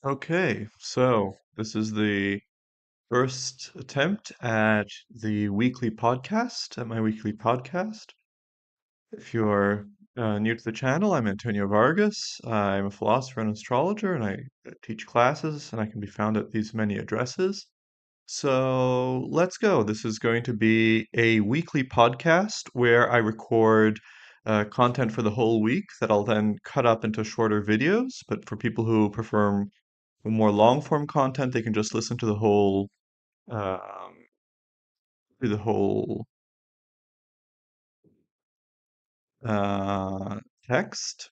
Okay, so this is the first attempt at my weekly podcast. If you're new to the channel, I'm Antonio Vargas. I'm a philosopher and astrologer, and I teach classes, and I can be found at these many addresses. So let's go. This is going to be a weekly podcast where I record content for the whole week that I'll then cut up into shorter videos. But for people who prefer more long form content, they can just listen to um, the whole uh, text.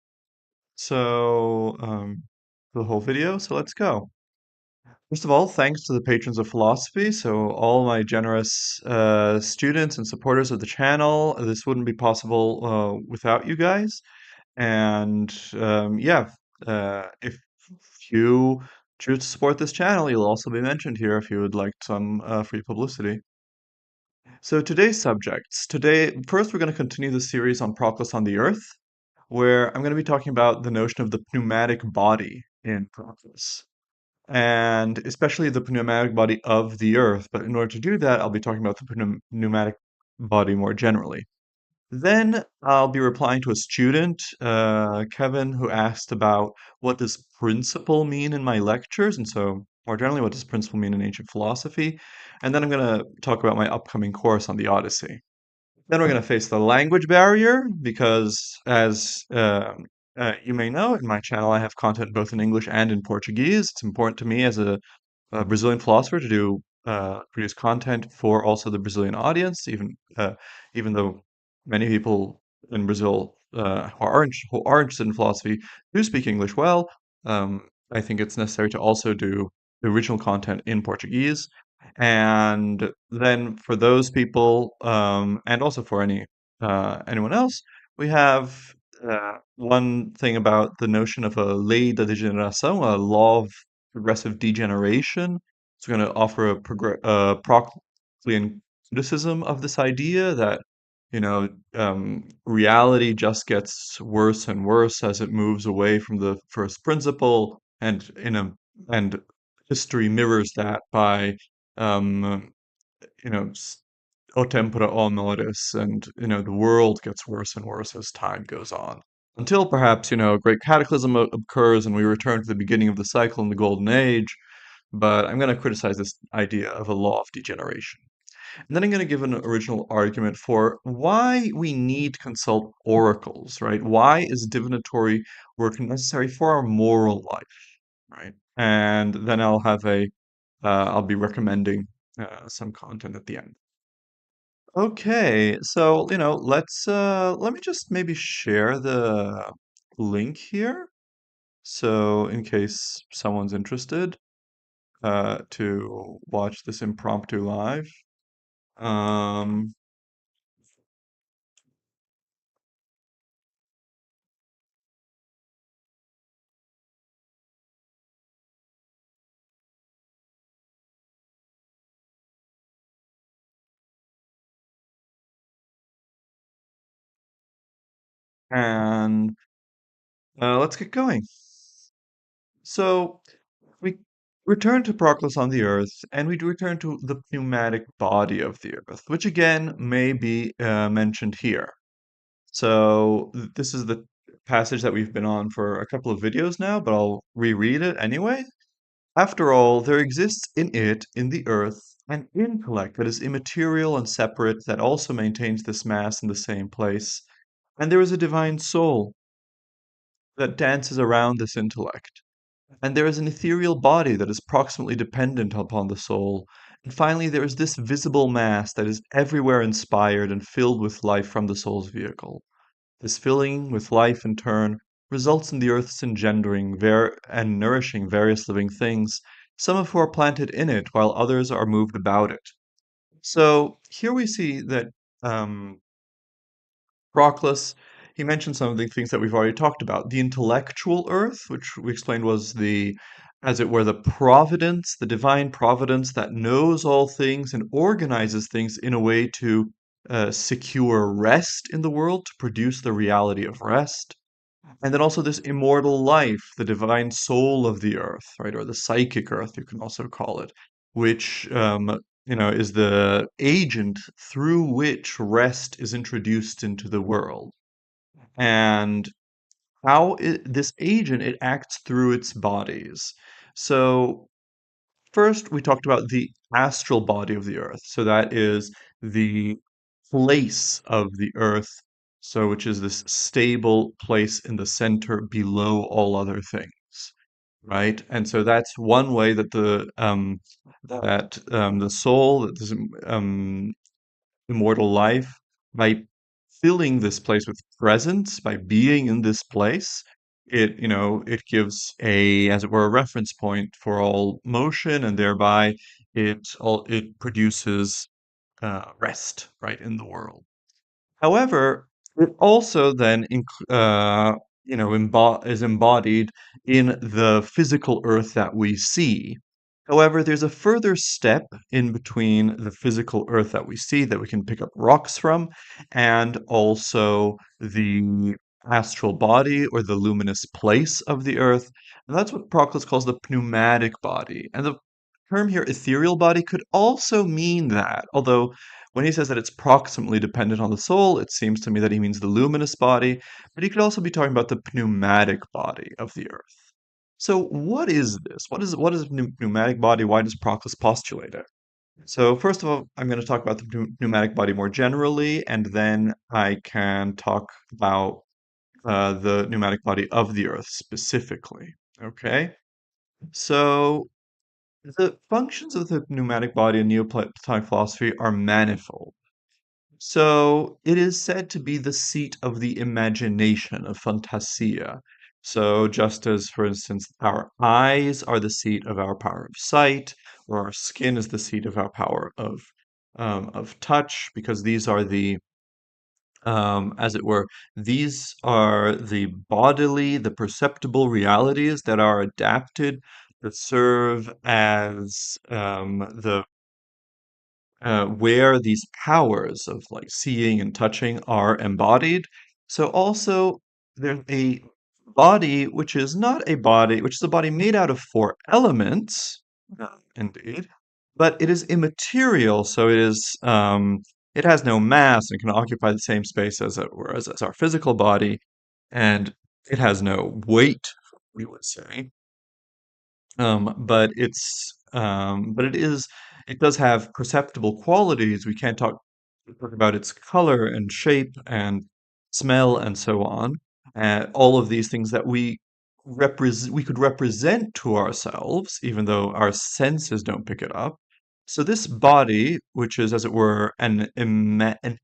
The whole video. So let's go. First of all, thanks to the patrons of philosophy. So all my generous students and supporters of the channel. This wouldn't be possible without you guys. And yeah, if you choose to support this channel, you'll also be mentioned here if you would like some free publicity. So today's subjects. First, we're going to continue the series on Proclus on the Earth, where I'm going to be talking about the notion of the pneumatic body in Proclus, and especially the pneumatic body of the Earth. But in order to do that, I'll be talking about the pneumatic body more generally. Then I'll be replying to a student, Kevin, who asked about what does principle mean in my lectures, and so more generally, what does principle mean in ancient philosophy? And then I'm going to talk about my upcoming course on the Odyssey. Then we're going to face the language barrier because, as you may know, in my channel I have content both in English and in Portuguese. It's important to me as a Brazilian philosopher to do produce content for also the Brazilian audience, even though many people in Brazil who are interested in philosophy do speak English well. I think it's necessary to also do the original content in Portuguese, and then for those people, and also for anyone else, we have one thing about the notion of a lei da degeneração, a law of progressive degeneration. It's going to offer a Proclean criticism of this idea that, reality just gets worse and worse as it moves away from the first principle, and history mirrors that by, um, you know, s- o tempora o mores, and the world gets worse and worse as time goes on. Until perhaps, a great cataclysm occurs and we return to the beginning of the cycle in the Golden Age, but I'm going to criticize this idea of a law of degeneration. And then I'm going to give an original argument for why we need to consult oracles, right? Why is divinatory work necessary for our moral life, right? And then I'll be recommending some content at the end. Okay, so let me just maybe share the link here. So in case someone's interested to watch this impromptu live. Um, and let's get going. So we return to Proclus on the Earth, and we return to the pneumatic body of the Earth, which again may be mentioned here. So this is the passage that we've been on for a couple of videos now, but I'll reread it anyway. After all, there exists in the earth, an intellect that is immaterial and separate, that also maintains this mass in the same place. And there is a divine soul that dances around this intellect. And there is an ethereal body that is proximately dependent upon the soul. And finally, there is this visible mass that is everywhere inspired and filled with life from the soul's vehicle. This filling with life, in turn, results in the earth's engendering and nourishing various living things, some of who are planted in it, while others are moved about it. So here we see that um, Proclus, he mentioned some of the things that we've already talked about. The intellectual earth, which we explained was as it were, the providence, the divine providence that knows all things and organizes things in a way to secure rest in the world, to produce the reality of rest. And then also this immortal life, the divine soul of the earth, right? Or the psychic earth, you can also call it, which, is the agent through which rest is introduced into the world. And this agent, it acts through its bodies. So first, we talked about the astral body of the earth. So that is the place of the earth, so which is this stable place in the center below all other things, right? And so that's one way that the soul, that this immortal life, by filling this place with presence, by being in this place, it gives as it were, a reference point for all motion, and thereby it produces rest, right, in the world. However, it also then is embodied in the physical earth that we see. However, there's a further step in between the physical earth that we see, that we can pick up rocks from, and also the astral body, or the luminous place of the earth. And that's what Proclus calls the pneumatic body. And the term here, ethereal body, could also mean that, although when he says that it's proximately dependent on the soul, it seems to me that he means the luminous body, but he could also be talking about the pneumatic body of the earth. So what is this? What is a pneumatic body? Why does Proclus postulate it? So first of all, I'm going to talk about the pneumatic body more generally, and then I can talk about the pneumatic body of the earth specifically. Okay? So the functions of the pneumatic body in Neoplatonic philosophy are manifold. So it is said to be the seat of the imagination, of fantasia. So just as, for instance, our eyes are the seat of our power of sight, or our skin is the seat of our power of touch, because these are as it were, these are the bodily, the perceptible realities that are adapted to serve as the where these powers of like seeing and touching are embodied. So also there's a body which is not a body, which is a body made out of four elements, indeed, but it is immaterial. So it has no mass and can occupy the same space as it were as our physical body, and it has no weight, we would say. But it does have perceptible qualities. We can't talk about its color and shape and smell and so on. All of these things that we could represent to ourselves, even though our senses don't pick it up. So this body, which is, as it were, an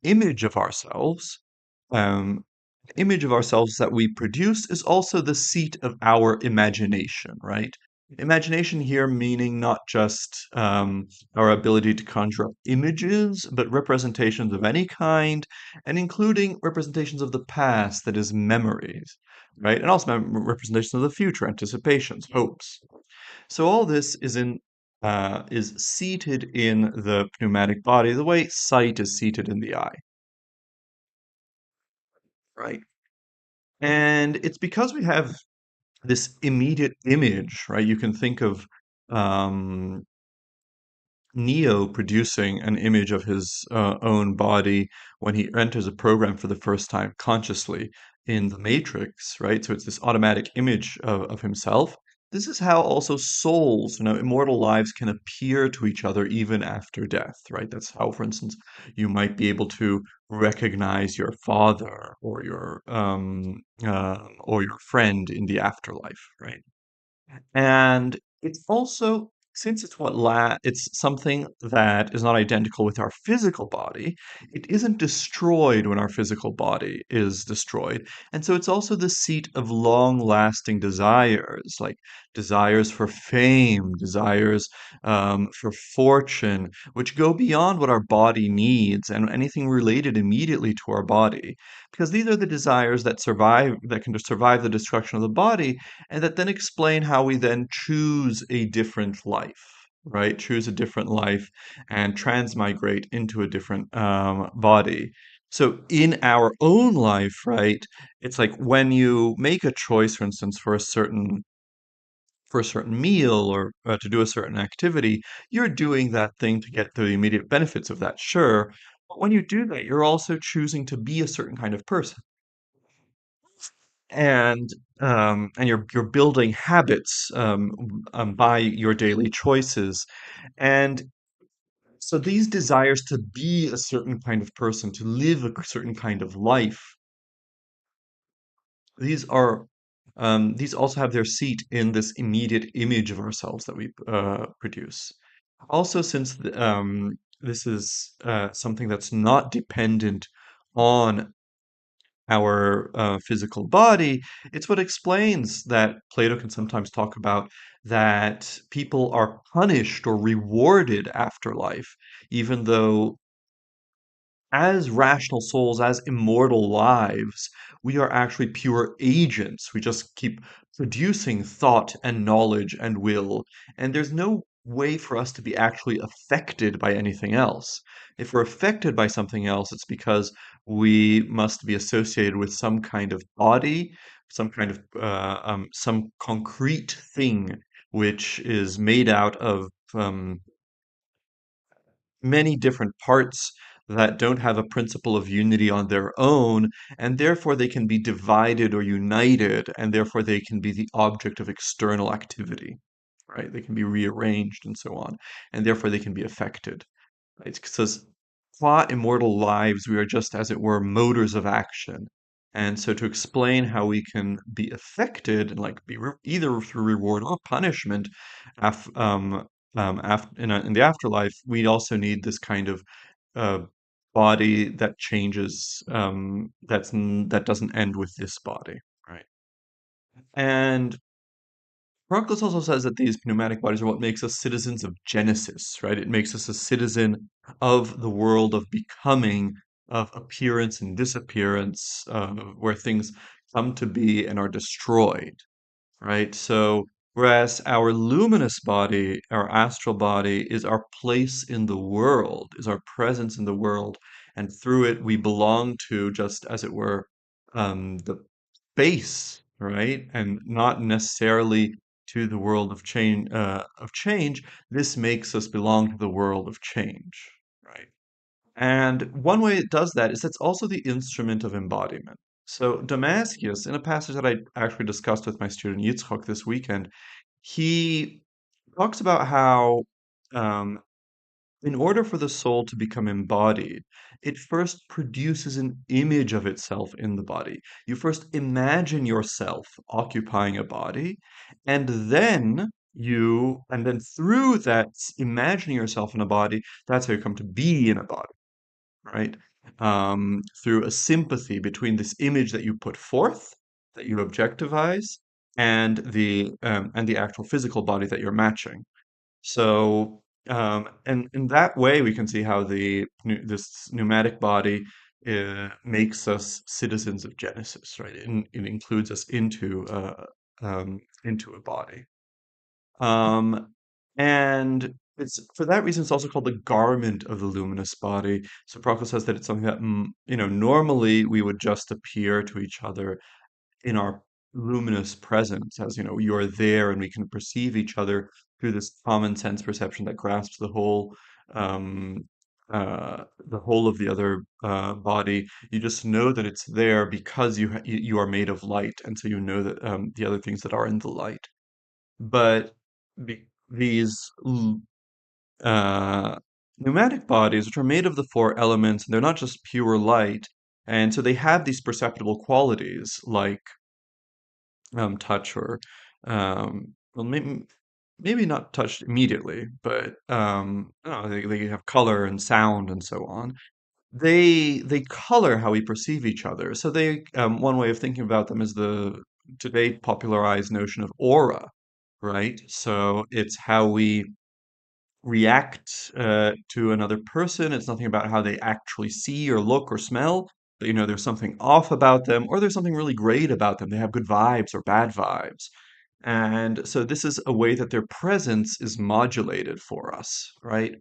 image of ourselves, um, image of ourselves that we produce, is also the seat of our imagination, right? Imagination here meaning not just our ability to conjure up images, but representations of any kind, and including representations of the past, that is, memories, right? And also representations of the future, anticipations, hopes. So all this is seated in the pneumatic body, the way sight is seated in the eye, right? And it's because we have this immediate image, right? You can think of um, Neo producing an image of his own body when he enters a program for the first time consciously in the Matrix, right? So it's this automatic image of himself. This is how also souls, immortal lives can appear to each other even after death, right? That's how, for instance, you might be able to recognize your father or your friend in the afterlife, right? And it's also, since it's something that is not identical with our physical body, it isn't destroyed when our physical body is destroyed. And so it's also the seat of long-lasting desires, like desires for fame, desires for fortune, which go beyond what our body needs and anything related immediately to our body. Because these are the desires that can survive the destruction of the body, and that then explain how we then choose a different life, right? Choose a different life and transmigrate into a different body. So in our own life, right, it's like when you make a choice, for instance, for a certain meal or to do a certain activity, you're doing that thing to get the immediate benefits of that, sure. But when you do that, you're also choosing to be a certain kind of person. And you're building habits by your daily choices. And so these desires to be a certain kind of person, to live a certain kind of life, these are these also have their seat in this immediate image of ourselves that we produce. Also, since this is something that's not dependent on our physical body, it's what explains that Plato can sometimes talk about that people are punished or rewarded after life, even though as rational souls, as immortal lives, we are actually pure agents. We just keep producing thought and knowledge and will, and there's no way for us to be actually affected by anything else. If we're affected by something else, it's because we must be associated with some kind of body, some kind of some concrete thing which is made out of many different parts that don't have a principle of unity on their own, and therefore they can be divided or united, and therefore they can be the object of external activity, right? They can be rearranged and so on, and therefore they can be affected. Right? It says, qua immortal lives, we are just, as it were, motors of action. And so to explain how we can be affected and like be either through reward or punishment af in the afterlife, we also need this kind of uh, body that changes, that doesn't end with this body, right? And Proclus also says that these pneumatic bodies are what makes us citizens of Genesis, right? It makes us a citizen of the world of becoming, of appearance and disappearance, where things come to be and are destroyed, right? So, whereas our luminous body, our astral body, is our place in the world, is our presence in the world, and through it we belong to, just as it were, the base, right? And not necessarily to the world of change. This makes us belong to the world of change, right? And one way it does that is it's also the instrument of embodiment. So Damascus, in a passage that I actually discussed with my student Yitzchok this weekend, he talks about how um, in order for the soul to become embodied, it first produces an image of itself in the body. You first imagine yourself occupying a body, and then through that imagining yourself in a body, that's how you come to be in a body, right? Through a sympathy between this image that you put forth, that you objectivize, and the actual physical body that you're matching. So, and in that way, we can see how this pneumatic body makes us citizens of Genesis, right? It includes us into a body. Um, and it's for that reason it's also called the garment of the luminous body. So Proclus says that it's something that normally we would just appear to each other in our luminous presence, as you are there, and we can perceive each other through this common sense perception that grasps um, the whole of the other body. You just know that it's there because you are made of light, and so you know that the other things that are in the light. But these uh, pneumatic bodies, which are made of the four elements, and they're not just pure light, and so they have these perceptible qualities like touch or well, maybe not touch immediately, but I don't know, they have color and sound and so on. They color how we perceive each other. So one way of thinking about them is the today popularized notion of aura, right? So it's how we react to another person. It's nothing about how they actually see or look or smell, but there's something off about them, or there's something really great about them. They have good vibes or bad vibes. And so this is a way that their presence is modulated for us, right?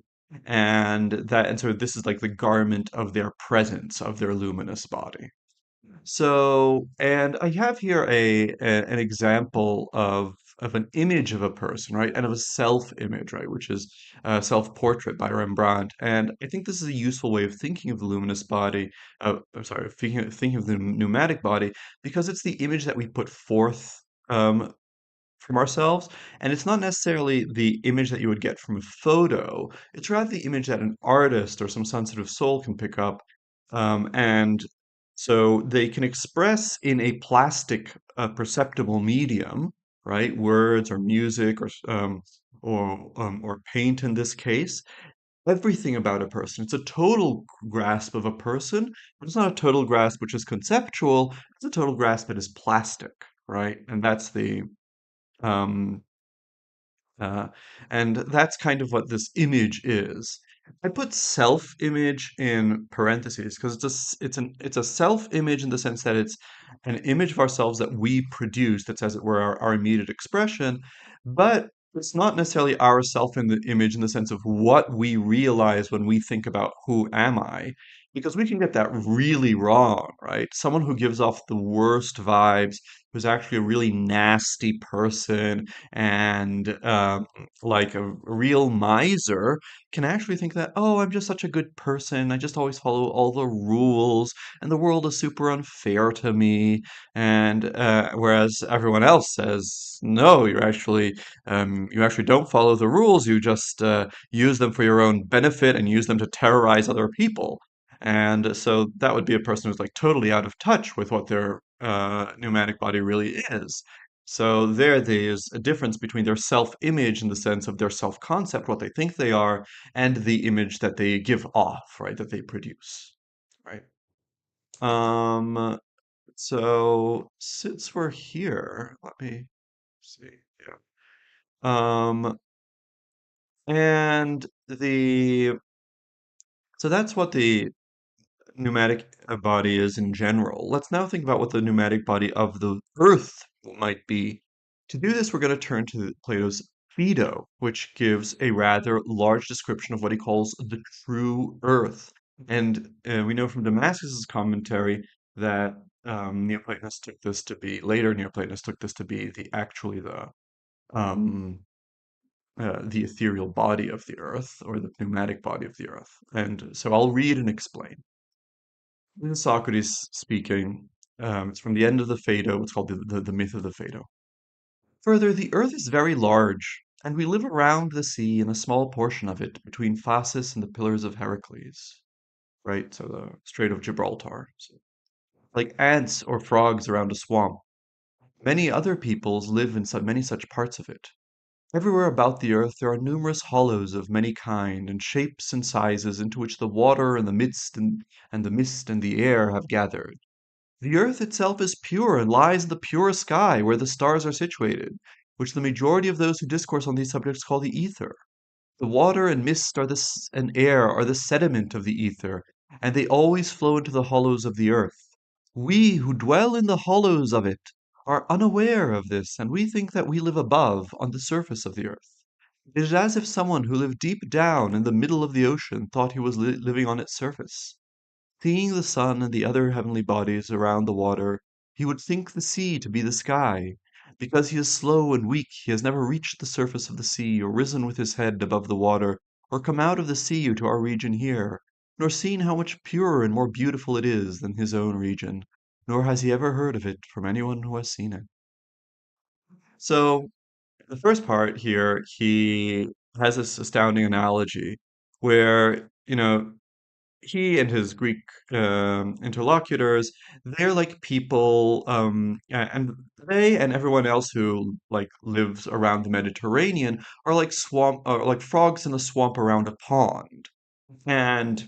And so this is like the garment of their presence, of their luminous body. So, and I have here an example of an image of a person, right, and of a self-image, right, which is a self-portrait by Rembrandt. And I think this is a useful way of thinking of the luminous body. I'm sorry, thinking of the pneumatic body, because it's the image that we put forth from ourselves, and it's not necessarily the image that you would get from a photo. It's rather the image that an artist or some sensitive soul can pick up, and so they can express in a plastic, perceptible medium, right? Words or music or paint in this case. Everything about a person. It's a total grasp of a person, but it's not a total grasp which is conceptual. It's a total grasp that is plastic, right? Um, uh, and that's kind of what this image is. I put self-image in parentheses because it's a self-image in the sense that it's an image of ourselves that we produce that's as it were our immediate expression, but it's not necessarily our self in the image in the sense of what we realize when we think about who am I, because we can get that really wrong, right? Someone who gives off the worst vibes, who's actually a really nasty person and like a real miser can actually think that, oh, I'm just such a good person. I just always follow all the rules, and the world is super unfair to me. And whereas everyone else says, no, you actually don't follow the rules. You just use them for your own benefit and use them to terrorize other people. And so that would be a person who's like totally out of touch with what their pneumatic body really is. So there's a difference between their self-image in the sense of their self-concept, what they think they are, and the image that they give off, right, that they produce, right? Um, so since we're here, let me see. Yeah. Um, and the so that's what the pneumatic body is in general. Let's now think about what the pneumatic body of the Earth might be. To do this, we're going to turn to Plato's Phaedo, which gives a rather large description of what he calls the true Earth. And we know from Damascus's commentary that Neoplatonists took this to be later. Neoplatonists took this to be um, the ethereal body of the Earth or the pneumatic body of the Earth. And so I'll read and explain. This is Socrates speaking. It's from the end of the Phaedo. It's called the myth of the Phaedo. Further, the earth is very large, and we live around the sea in a small portion of it, between Phasis and the Pillars of Heracles. Right, so the Strait of Gibraltar. So, like ants or frogs around a swamp. Many other peoples live in many such parts of it. Everywhere about the earth there are numerous hollows of many kind, and shapes and sizes, into which the water and the mist and the air have gathered. The earth itself is pure and lies in the pure sky where the stars are situated, which the majority of those who discourse on these subjects call the ether. The water and mist and air are the sediment of the ether, and they always flow into the hollows of the earth. We who dwell in the hollows of it are unaware of this, and we think that we live above, on the surface of the earth. It is as if someone who lived deep down in the middle of the ocean thought he was living on its surface. Seeing the sun and the other heavenly bodies around the water, he would think the sea to be the sky. Because he is slow and weak, he has never reached the surface of the sea, or risen with his head above the water, or come out of the sea to our region here, nor seen how much purer and more beautiful it is than his own region, nor has he ever heard of it from anyone who has seen it. So, the first part here, he has this astounding analogy where, he and his Greek interlocutors, they're like people, and they and everyone else who like lives around the Mediterranean are like or like frogs in a swamp around a pond. And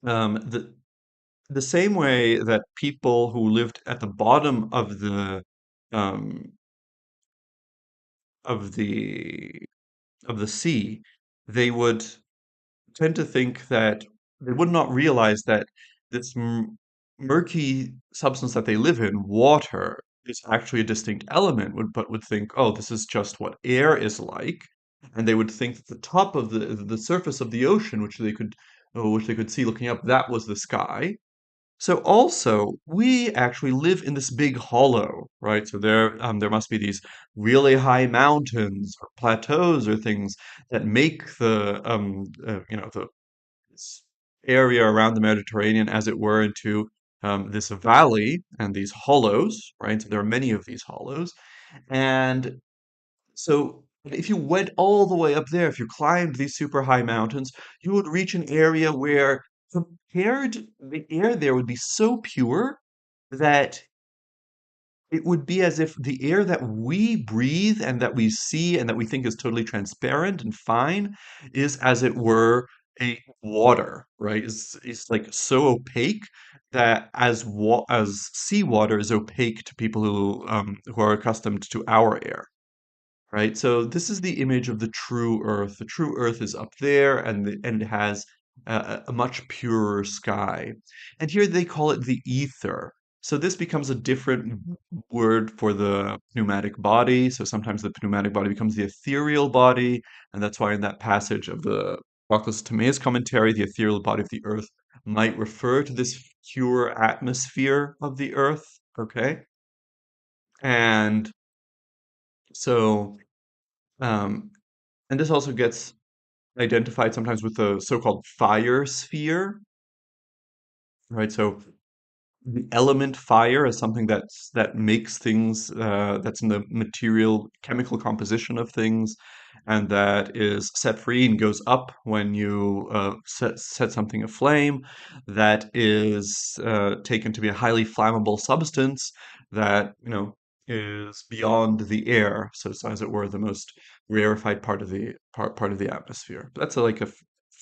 the same way that people who lived at the bottom um, of the of the sea, they would tend to think that they would not realize that this murky substance that they live in, water, is actually a distinct element, but would think, oh, this is just what air is like. and they would think that the top of the surface of the ocean, which they could see looking up, that was the sky. So also, we actually live in this big hollow, right? So there must be these really high mountains or plateaus or things that make the this area around the Mediterranean, as it were, into this valley and these hollows, right? So there are many of these hollows, and so if you went all the way up there, if you climbed these super high mountains, you would reach an area where compared the air there would be so pure that it would be as if the air that we breathe and that we see and that we think is totally transparent and fine is, as it were, a water, right? It's like so opaque that as seawater is opaque to people who are accustomed to our air. Right? So this is the image of the true Earth. The true Earth is up there, and it has a much purer sky. And here they call it the ether. So this becomes a different word for the pneumatic body. So sometimes the pneumatic body becomes the ethereal body, and that's why in that passage of the Proclus Timaeus commentary, the ethereal body of the Earth might refer to this pure atmosphere of the Earth. Okay, and so. Um, And this also gets identified sometimes with the so-called fire sphere, right? So the element fire is something that makes things that's in the material chemical composition of things, and that is set free and goes up when you set something aflame. That is taken to be a highly flammable substance that is beyond the air, so it's as it were the most rarefied part of the atmosphere. That's like a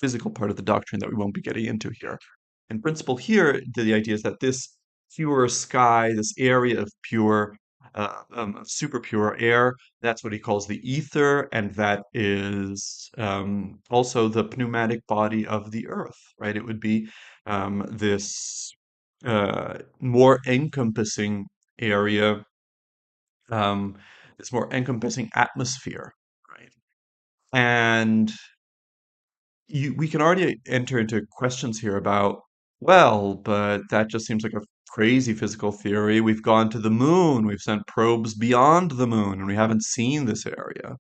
physical part of the doctrine that we won't be getting into here. In principle, here, the idea is that this pure sky, this area of pure, super pure air, that's what he calls the ether, and that is also the pneumatic body of the earth, right? It would be this more encompassing area, um, this more encompassing atmosphere, right? And we can already enter into questions here about, well, but that just seems like a crazy physical theory. We've gone to the moon, we've sent probes beyond the moon, and we haven't seen this area.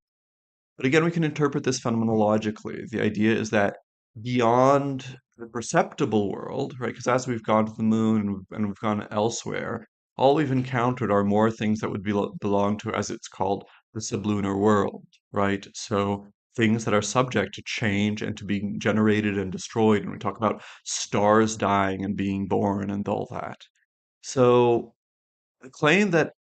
But again, we can interpret this phenomenologically. The idea is that beyond the perceptible world, right? Because as we've gone to the moon and we've gone elsewhere, all we've encountered are more things that would belong to, as it's called, the sublunar world, right? So things that are subject to change and to being generated and destroyed. And we talk about stars dying and being born and all that. So the claim that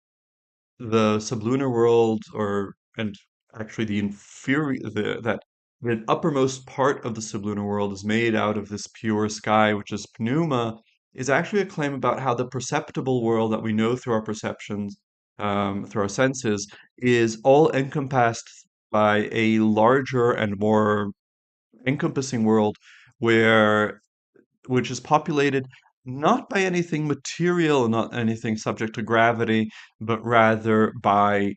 the sublunar world or and actually the inferior that the uppermost part of the sublunar world is made out of this pure sky, which is pneuma, is actually a claim about how the perceptible world that we know through our perceptions, through our senses, is all encompassed by a larger and more encompassing world where which is populated not by anything material and not anything subject to gravity, but rather by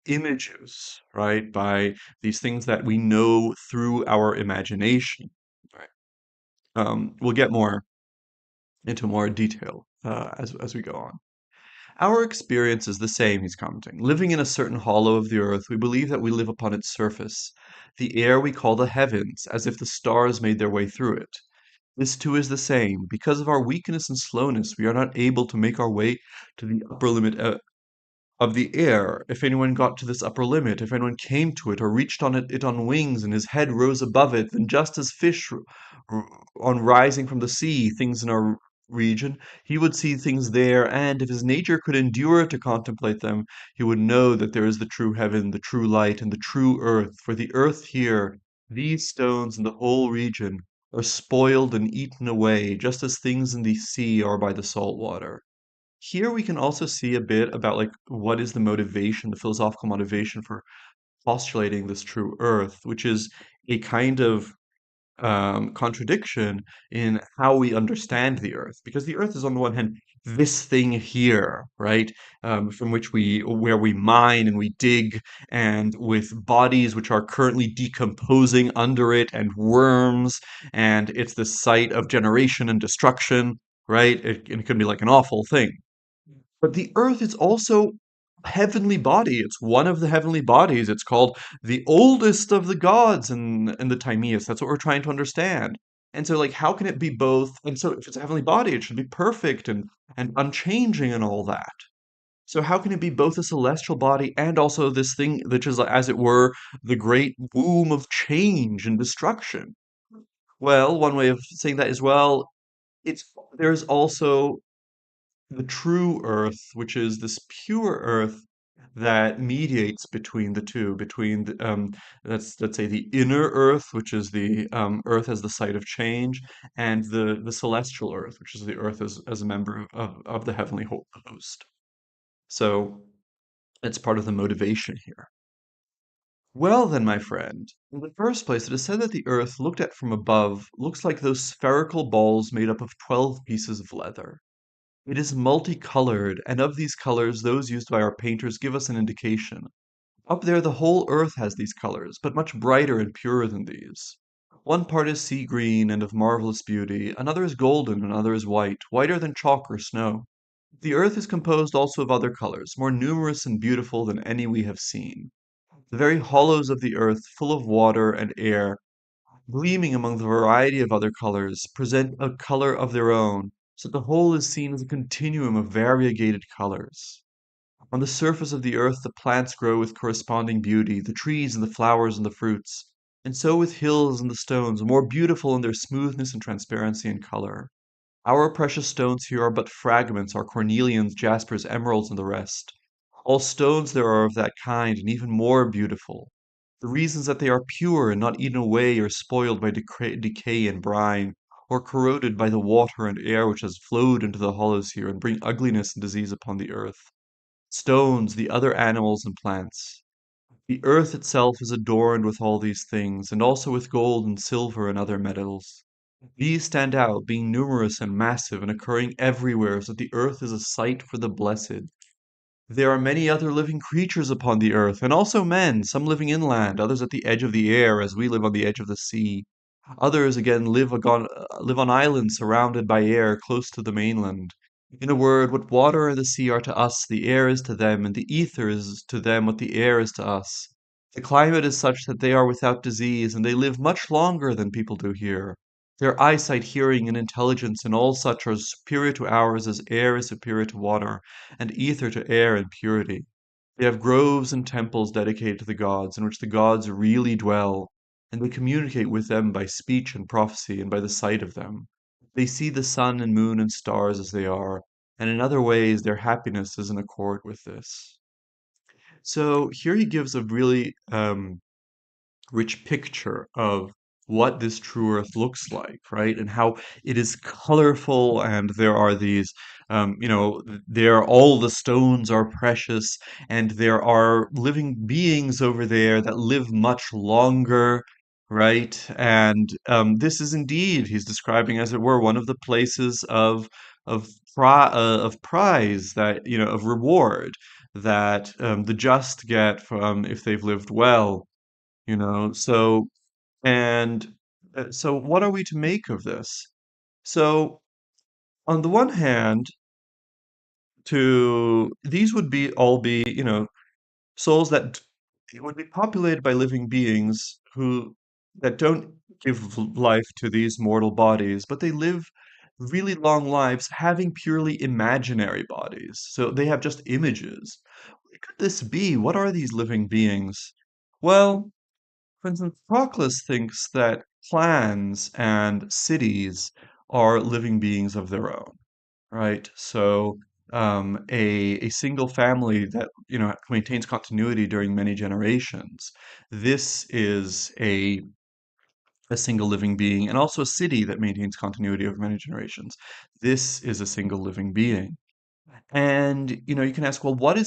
images, right? By these things that we know through our imagination, right? We'll get more into more detail as we go on. Our experience is the same, he's commenting. Living in a certain hollow of the earth, we believe that we live upon its surface. The air we call the heavens, as if the stars made their way through it. This too is the same. Because of our weakness and slowness, we are not able to make our way to the upper limit of the air. If anyone got to this upper limit, if anyone came to it or reached it on wings and his head rose above it, then just as fish on rising from the sea, things in our region, he would see things there, and if his nature could endure to contemplate them, he would know that there is the true heaven, the true light, and the true earth. For the earth here, these stones and the whole region, are spoiled and eaten away, just as things in the sea are by the salt water. Here we can also see a bit about like what is the motivation, the philosophical motivation for postulating this true earth, which is a kind of contradiction in how we understand the earth. Because the earth is on the one hand this thing here, right? From which where we mine and we dig, and with bodies which are currently decomposing under it, and worms, and it's the site of generation and destruction, right? It can be like an awful thing. But the earth is also a heavenly body. It's one of the heavenly bodies. It's called the oldest of the gods in the Timaeus. That's what we're trying to understand. And so, like, how can it be both? And so, if it's a heavenly body, it should be perfect and unchanging and all that. So, how can it be both a celestial body and also this thing which is, as it were, the great womb of change and destruction? Well, one way of saying that is, well, it's there's also the true earth, which is this pure earth that mediates between the two, between let's say the inner earth, which is the earth as the site of change, and the celestial earth, which is the earth as a member of the heavenly host. So it's part of the motivation here. Well, then, my friend, in the first place, it is said that the earth, looked at from above, looks like those spherical balls made up of 12 pieces of leather. It is multicolored, and of these colors, those used by our painters give us an indication. Up there, the whole earth has these colors, but much brighter and purer than these. One part is sea green and of marvelous beauty, another is golden, another is white, whiter than chalk or snow. The earth is composed also of other colors, more numerous and beautiful than any we have seen. The very hollows of the earth, full of water and air, gleaming among the variety of other colors, present a color of their own, so that the whole is seen as a continuum of variegated colors. On the surface of the earth the plants grow with corresponding beauty, the trees and the flowers and the fruits, and so with hills and the stones, more beautiful in their smoothness and transparency and color. Our precious stones here are but fragments, our cornelians, jaspers, emeralds, and the rest. All stones there are of that kind, and even more beautiful. The reason is that they are pure and not eaten away or spoiled by decay and brine, or corroded by the water and air which has flowed into the hollows here and bring ugliness and disease upon the earth. Stones, the other animals and plants. The earth itself is adorned with all these things, and also with gold and silver and other metals. These stand out, being numerous and massive and occurring everywhere, so that the earth is a site for the blessed. There are many other living creatures upon the earth, and also men, some living inland, others at the edge of the air, as we live on the edge of the sea. Others again live on islands surrounded by air close to the mainland. In a word, what water and the sea are to us, the air is to them, and the ether is to them what the air is to us. The climate is such that they are without disease, and they live much longer than people do here. Their eyesight, hearing, and intelligence and all such are superior to ours as air is superior to water, and ether to air in purity. They have groves and temples dedicated to the gods, in which the gods really dwell, and they communicate with them by speech and prophecy and by the sight of them. They see the sun and moon and stars as they are, and in other ways their happiness is in accord with this. So here he gives a really rich picture of what this true earth looks like, right? And how it is colorful, and there are these, there all the stones are precious, and there are living beings over there that live much longer, right? And this is indeed, he's describing, as it were, one of the places of of prize that of reward that the just get from if they've lived well, so and so what are we to make of this? So on the one hand, to these would be all be, souls that it would be populated by living beings who that don't give life to these mortal bodies, but they live really long lives having purely imaginary bodies. So they have just images. What could this be? What are these living beings? Well, for instance, Proclus thinks that clans and cities are living beings of their own, right? So, a single family that maintains continuity during many generations. This is a single living being, and also a city that maintains continuity over many generations. This is a single living being. And you can ask, well, what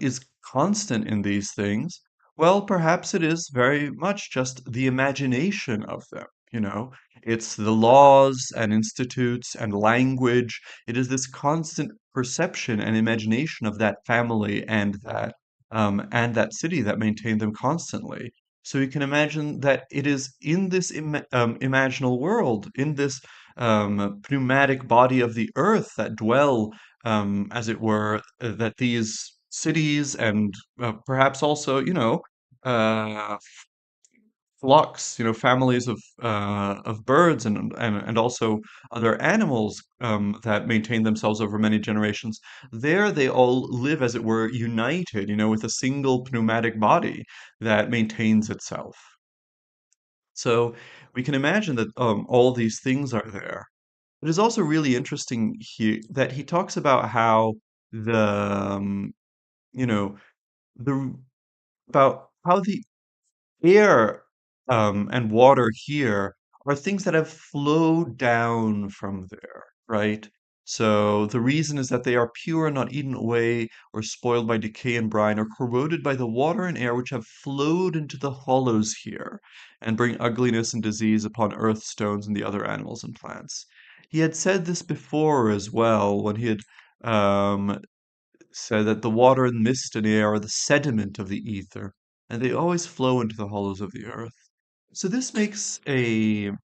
is constant in these things? Well, perhaps it is very much just the imagination of them. you know. It's the laws and institutes and language. It is this constant perception and imagination of that family and that city that maintain them constantly. So you can imagine that it is in this imaginal world, in this pneumatic body of the earth that dwell, as it were, that these cities and perhaps also, uh, flocks, families of birds and also other animals that maintain themselves over many generations. There, they all live, as it were, united, with a single pneumatic body that maintains itself. So we can imagine that all these things are there. It is also really interesting here that he talks about how the you know the about how the air and water here are things that have flowed down from there, right? So the reason is that they are pure and not eaten away or spoiled by decay and brine or corroded by the water and air which have flowed into the hollows here and bring ugliness and disease upon earth, stones, and the other animals and plants. He had said this before as well when he had um, said that the water and mist and air are the sediment of the ether, and they always flow into the hollows of the earth. So this makes an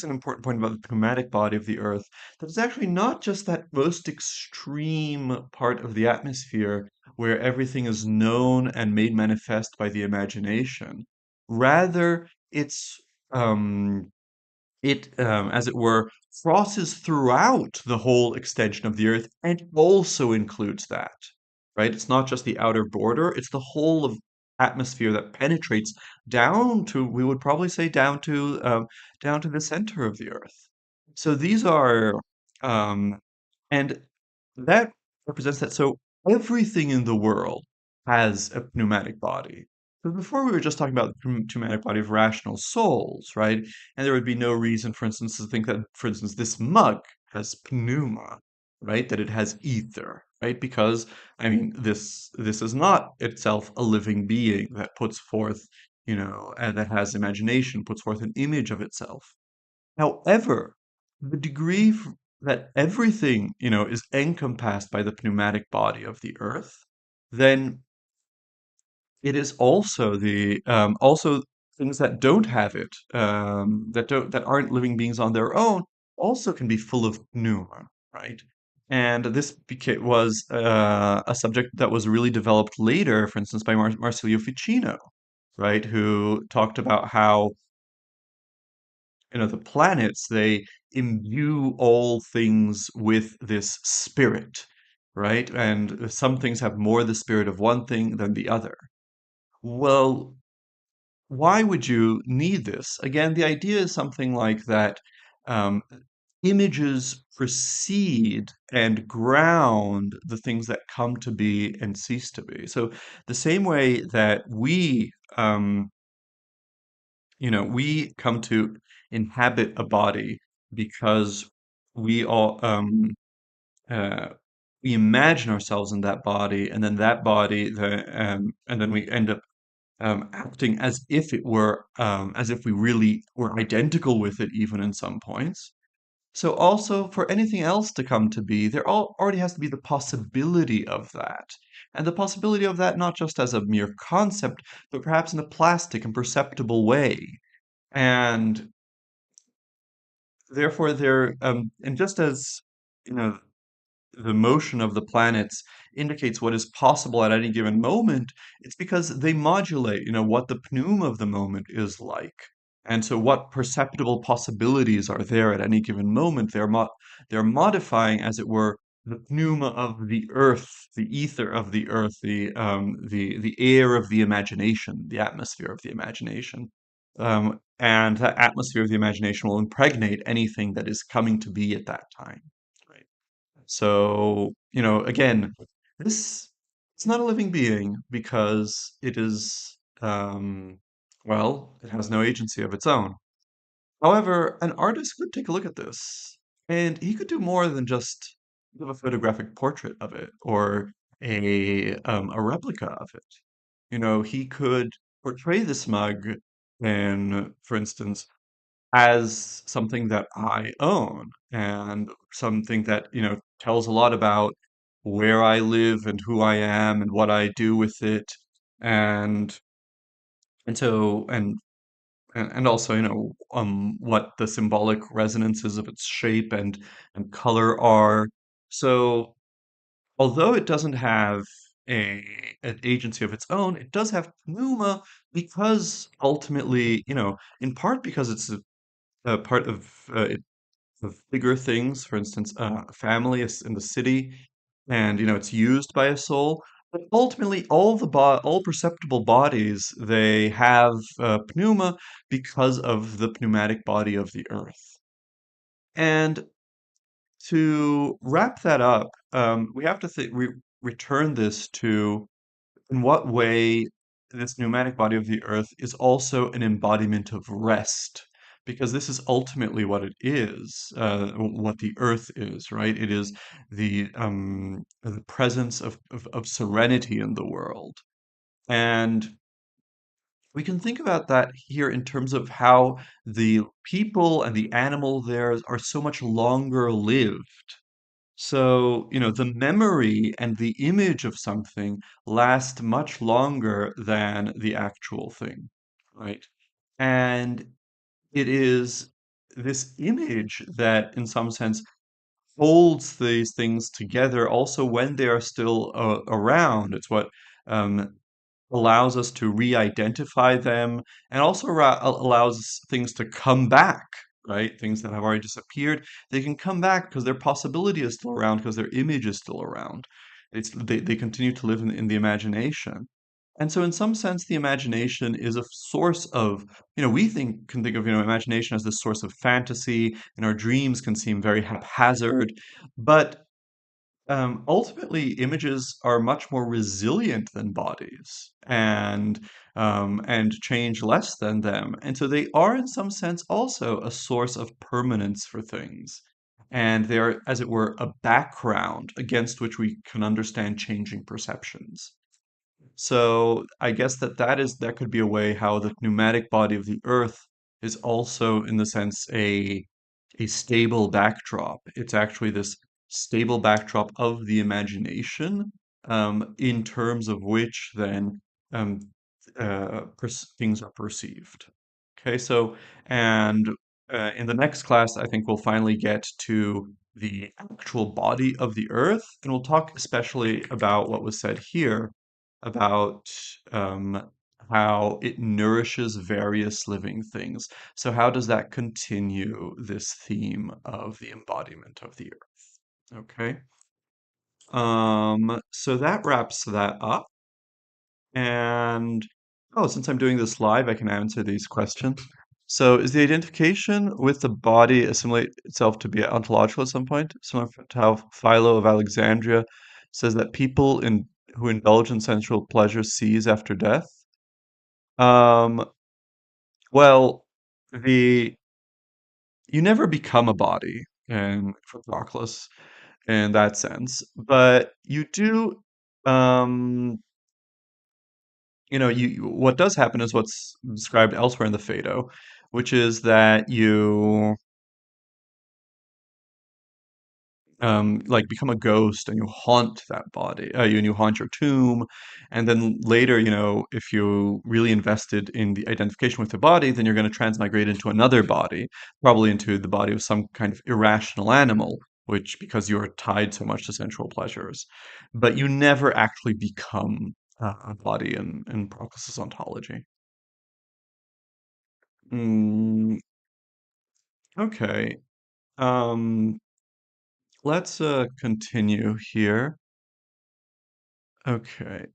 important point about the pneumatic body of the earth, that it's actually not just that most extreme part of the atmosphere where everything is known and made manifest by the imagination. Rather, um as it were, crosses throughout the whole extension of the Earth and also includes that, right? It's not just the outer border, it's the whole of atmosphere that penetrates down to, we would probably say, down to the center of the Earth. So these are, um, and that represents that. So everything in the world has a pneumatic body. So before we were just talking about the pneumatic body of rational souls, right? And there would be no reason, for instance, to think that, for instance, this mug has pneuma, right? That it has ether, right? Because, I mean, this is not itself a living being that puts forth, and that has imagination, puts forth an image of itself. However, the degree that everything, is encompassed by the pneumatic body of the earth, then it is also the also things that don't have it, that aren't living beings on their own, also can be full of pneuma, right? And this was a subject that was really developed later, for instance, by Marsilio Ficino, right? Who talked about how the planets, they imbue all things with this spirit, right? And some things have more the spirit of one thing than the other. Well, why would you need this? Again, the idea is something like that. Um, Images precede and ground the things that come to be and cease to be. So the same way that we come to inhabit a body because we all uh, we imagine ourselves in that body, and then that body, and then we end up acting as if we really were identical with it, even in some points. So also for anything else to come to be, there already has to be the possibility of that. And the possibility of that not just as a mere concept, but perhaps in a plastic and perceptible way. And therefore, and just as, you know, the motion of the planets indicates what is possible at any given moment, it's because they modulate, what the pneuma of the moment is like. And so what perceptible possibilities are there at any given moment? They're modifying, as it were, the pneuma of the earth, the ether of the earth, the air of the imagination, the atmosphere of the imagination. And that atmosphere of the imagination will impregnate anything that is coming to be at that time. Right. So, again, this it's not a living being because it has no agency of its own. However, an artist could take a look at this, and he could do more than just give a photographic portrait of it or a replica of it. He could portray this mug in, for instance, as something that I own and something that, tells a lot about where I live and who I am and what I do with it. And and so and also, what the symbolic resonances of its shape and color are. So although it doesn't have a an agency of its own, it does have pneuma because ultimately, in part because it's a part of bigger things, for instance, a family is in the city, and it's used by a soul. But ultimately, all perceptible bodies they have pneuma because of the pneumatic body of the earth. And to wrap that up, we have to return this to in what way this pneumatic body of the earth is also an embodiment of rest, because this is ultimately what it is, what the earth is, right? It is the presence of serenity in the world. And we can think about that here in terms of how the people and the animal there are so much longer lived. So, the memory and the image of something last much longer than the actual thing, right? And it is this image that, in some sense, holds these things together also when they are still around. It's what um, allows us to re-identify them and also allows things to come back, right? Things that have already disappeared, they can come back because their possibility is still around, because their image is still around. They continue to live in the imagination. And so in some sense, the imagination is a source of, we can think of, imagination as this source of fantasy, and our dreams can seem very haphazard, but ultimately, images are much more resilient than bodies, and change less than them, and so they are, in some sense, also a source of permanence for things, and they are, as it were, a background against which we can understand changing perceptions. So I guess that could be a way how the pneumatic body of the Earth is also, in the sense, a stable backdrop. It's actually this stable backdrop of the imagination, in terms of which then um, things are perceived. Okay, so and in the next class, I think we'll finally get to the actual body of the Earth, and we'll talk especially about what was said here about um, how it nourishes various living things. So, how does that continue this theme of the embodiment of the earth? Okay. So that wraps that up. And oh, since I'm doing this live, I can answer these questions. So, is the identification with the body assimilate itself to be ontological at some point? Similar to how Philo of Alexandria says that people who indulge in sensual pleasure cease after death? Um, well, the you never become a body for Proclus in that sense, but you do. Um, what does happen is what's described elsewhere in the Phaedo, which is that you like become a ghost and you haunt that body, and you haunt your tomb, and then later, if you really invested in the identification with the body, then you're going to transmigrate into another body, probably into the body of some kind of irrational animal, which because you are tied so much to sensual pleasures, but you never actually become a body in Proclus's ontology. Mm, okay. Um, let's continue here. Okay.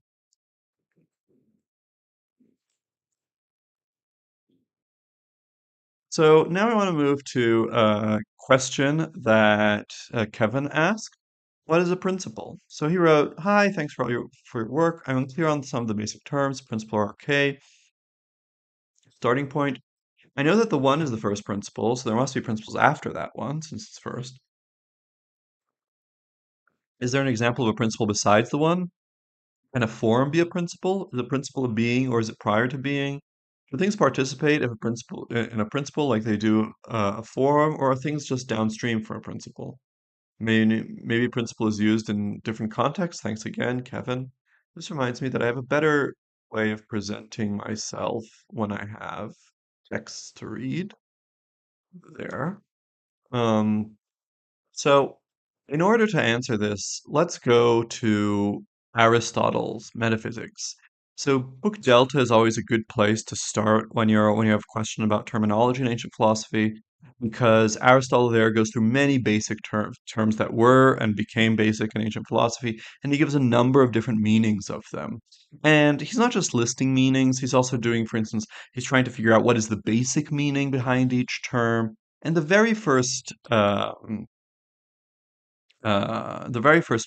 So now I want to move to a question that Kevin asked. What is a principle? So he wrote, "Hi, thanks for your work. I'm unclear on some of the basic terms. Principle or arche. Starting point. I know that the one is the first principle, so there must be principles after that one, since it's first. Is there an example of a principle besides the one? Can a form be a principle? Is a principle a being, or is it prior to being? Do things participate if a principle in a principle like they do a form, or are things just downstream from a principle? Maybe principle is used in different contexts. Thanks again, Kevin. This reminds me that I have a better way of presenting myself when I have text to read there. Um, so, in order to answer this, let's go to Aristotle's Metaphysics. So, Book Delta is always a good place to start when you have a question about terminology in ancient philosophy, because Aristotle there goes through many basic terms that were and became basic in ancient philosophy, and he gives a number of different meanings of them. And he's not just listing meanings; he's also doing, for instance, he's trying to figure out what is the basic meaning behind each term. And the very first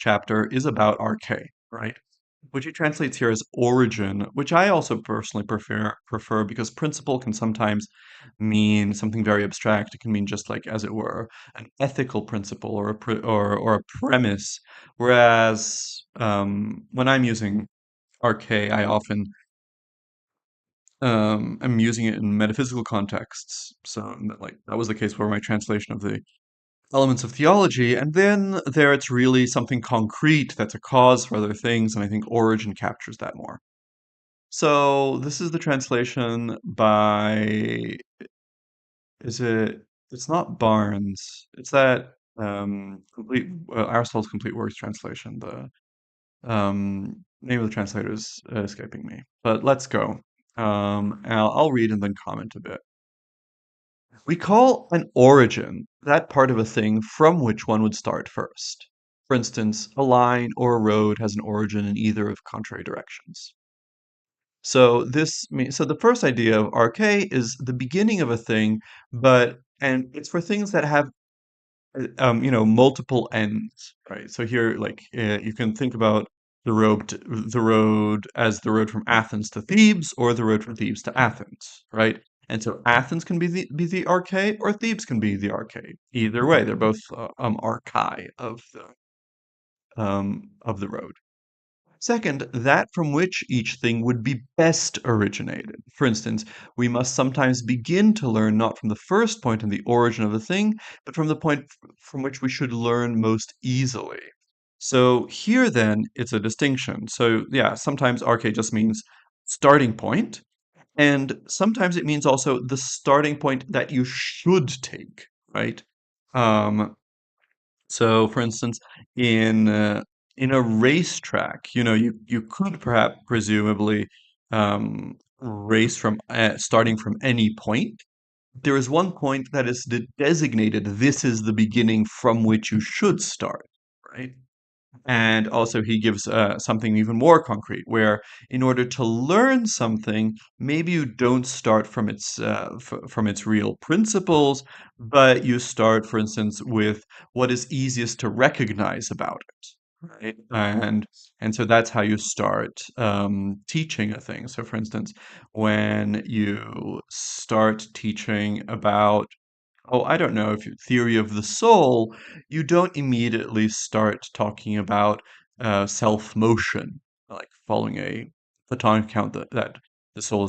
chapter is about arche, right? Which he translates here as origin, which I also personally prefer because principle can sometimes mean something very abstract. It can mean just like, as it were, an ethical principle or or a premise. Whereas when I'm using arche, I often am using it in metaphysical contexts. So like that was the case for my translation of the elements of theology, and then there it's really something concrete that's a cause for other things, and I think Origin captures that more. So this is the translation by, is it, it's not Barnes, it's that complete Aristotle's Complete Works translation. The name of the translator is escaping me, but let's go. I'll read and then comment a bit. We call an origin that part of a thing from which one would start first. For instance, a line or a road has an origin in either of contrary directions. So so the first idea of arche is the beginning of a thing, and it's for things that have multiple ends, right? So here, like, you can think about the road as the road from Athens to Thebes, or the road from Thebes to Athens, right? And so Athens can be the arche, or Thebes can be the arche. Either way, they're both archi of the road. Second, that from which each thing would be best originated. For instance, we must sometimes begin to learn not from the first point in the origin of a thing, but from the point from which we should learn most easily. So here then, it's a distinction. So yeah, sometimes arche just means starting point, and sometimes it means also the starting point that you should take, right? Um, so, for instance, in a racetrack, you could perhaps presumably race from starting from any point. There is one point that is designated. This is the beginning from which you should start, right? And also, he gives something even more concrete, where in order to learn something, maybe you don't start from from its real principles, but you start, for instance, with what is easiest to recognize about it, right? And so that's how you start teaching a thing. So, for instance, when you start teaching about, oh, I don't know, if theory of the soul, you don't immediately start talking about self-motion, like following a Platonic account that the soul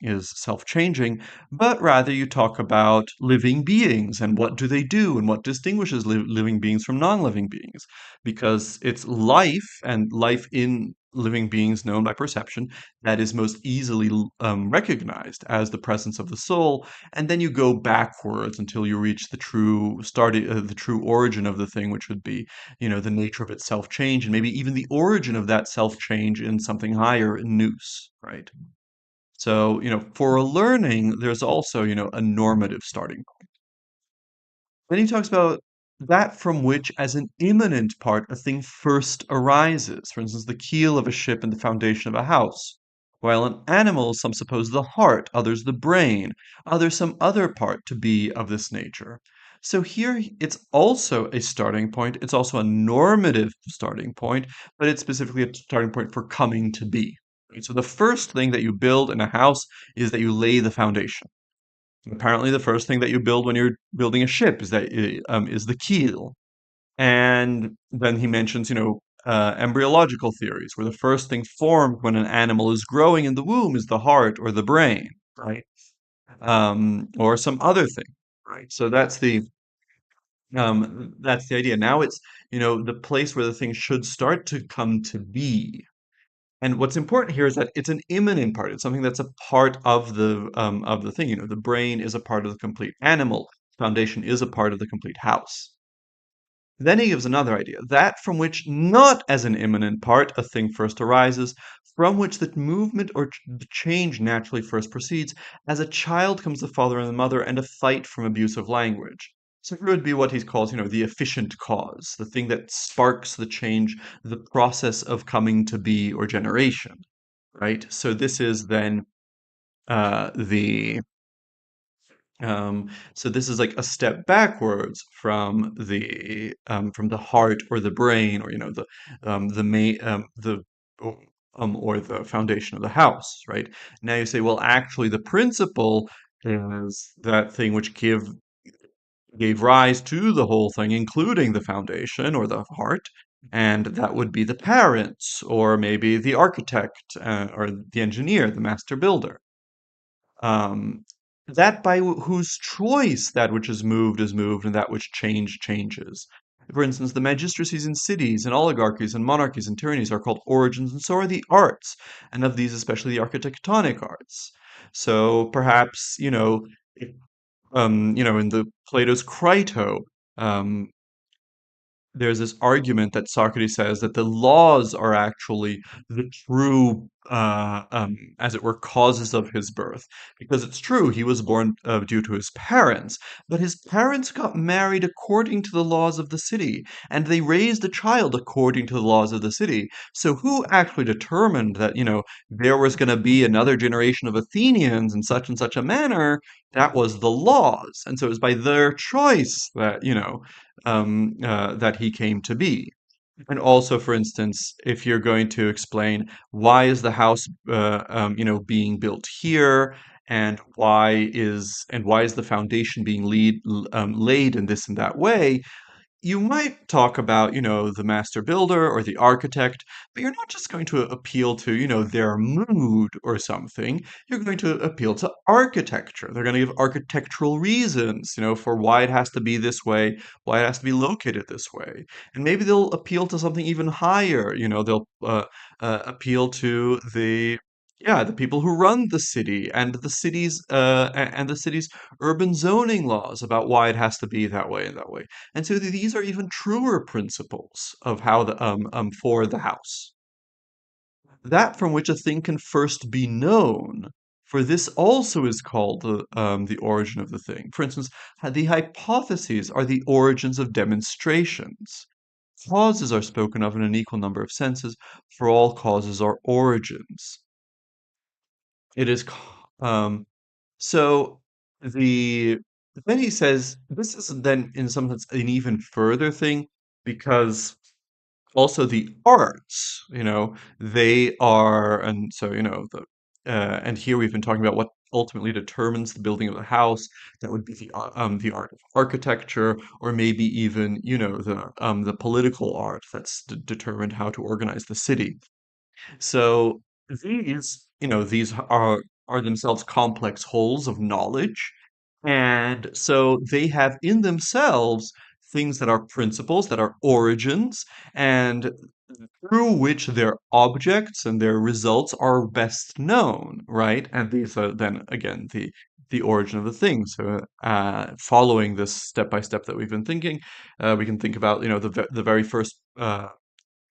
is self-changing, but rather you talk about living beings and what do they do and what distinguishes living beings from non-living beings, because it's life and life in living beings known by perception that is most easily recognized as the presence of the soul, and then you go backwards until you reach the true origin of the thing, which would be, the nature of its self change, and maybe even the origin of that self change in something higher, in nous, right? So, for a learning, there's also, a normative starting. Then he talks about that from which, as an immanent part, a thing first arises. For instance, the keel of a ship and the foundation of a house. While in animals, some suppose the heart, others the brain, others some other part to be of this nature. So here it's also a starting point. It's also a normative starting point, but it's specifically a starting point for coming to be. Right? So the first thing that you build in a house is that you lay the foundation. Apparently, the first thing that you build when you're building a ship is the keel. And then he mentions, embryological theories, where the first thing formed when an animal is growing in the womb is the heart or the brain, right? Or some other thing, right? So that's the idea. Now it's, the place where the thing should start to come to be. And what's important here is that it's an immanent part. It's something that's a part of the thing. The brain is a part of the complete animal. Foundation is a part of the complete house. Then he gives another idea, that from which not as an immanent part a thing first arises, from which the movement or the change naturally first proceeds, as a child comes the father and the mother, and a fight from abusive language. So here would be what he calls, the efficient cause, the thing that sparks the change, the process of coming to be or generation, right? So this is then the so this is like a step backwards from the heart or the brain, or the main o- or the foundation of the house, right? Now you say, well, actually, the principle is that thing which gave rise to the whole thing, including the foundation or the heart, and that would be the parents, or maybe the architect, or the engineer, the master builder, um, that by whose choice that which is moved, and that which changes. For instance, the magistracies in cities and oligarchies and monarchies and tyrannies are called origins, and so are the arts, and of these especially the architectonic arts. So perhaps, in the Plato's Crito, um, there's this argument that Socrates says that the laws are actually the true, as it were, causes of his birth. Because it's true, he was born due to his parents, but his parents got married according to the laws of the city, and they raised a child according to the laws of the city. So who actually determined that, there was going to be another generation of Athenians in such and such a manner? That was the laws. And so it was by their choice that, that he came to be. And also, for instance, if you're going to explain why is the house, being built here, and why is the foundation being laid in this and that way, you might talk about, the master builder or the architect, but you're not just going to appeal to, their mood or something. You're going to appeal to architecture. They're going to give architectural reasons, for why it has to be this way, why it has to be located this way. And maybe they'll appeal to something even higher. They'll appeal to the people who run the city, and the city's urban zoning laws about why it has to be that way and that way. And so these are even truer principles of how for the house. That from which a thing can first be known, for this also is called the origin of the thing. For instance, the hypotheses are the origins of demonstrations. Causes are spoken of in an equal number of senses, for all causes are origins. It is, so the then he says this is then in some sense an even further thing, because also the arts, they are, and so and here we've been talking about what ultimately determines the building of the house. That would be the art of architecture, or maybe even the political art that's determined how to organize the city. So these are themselves complex wholes of knowledge, and so they have in themselves things that are principles, that are origins, and through which their objects and their results are best known, right? And these are then again the origin of the thing. So, following this step by step that we've been thinking, we can think about the very first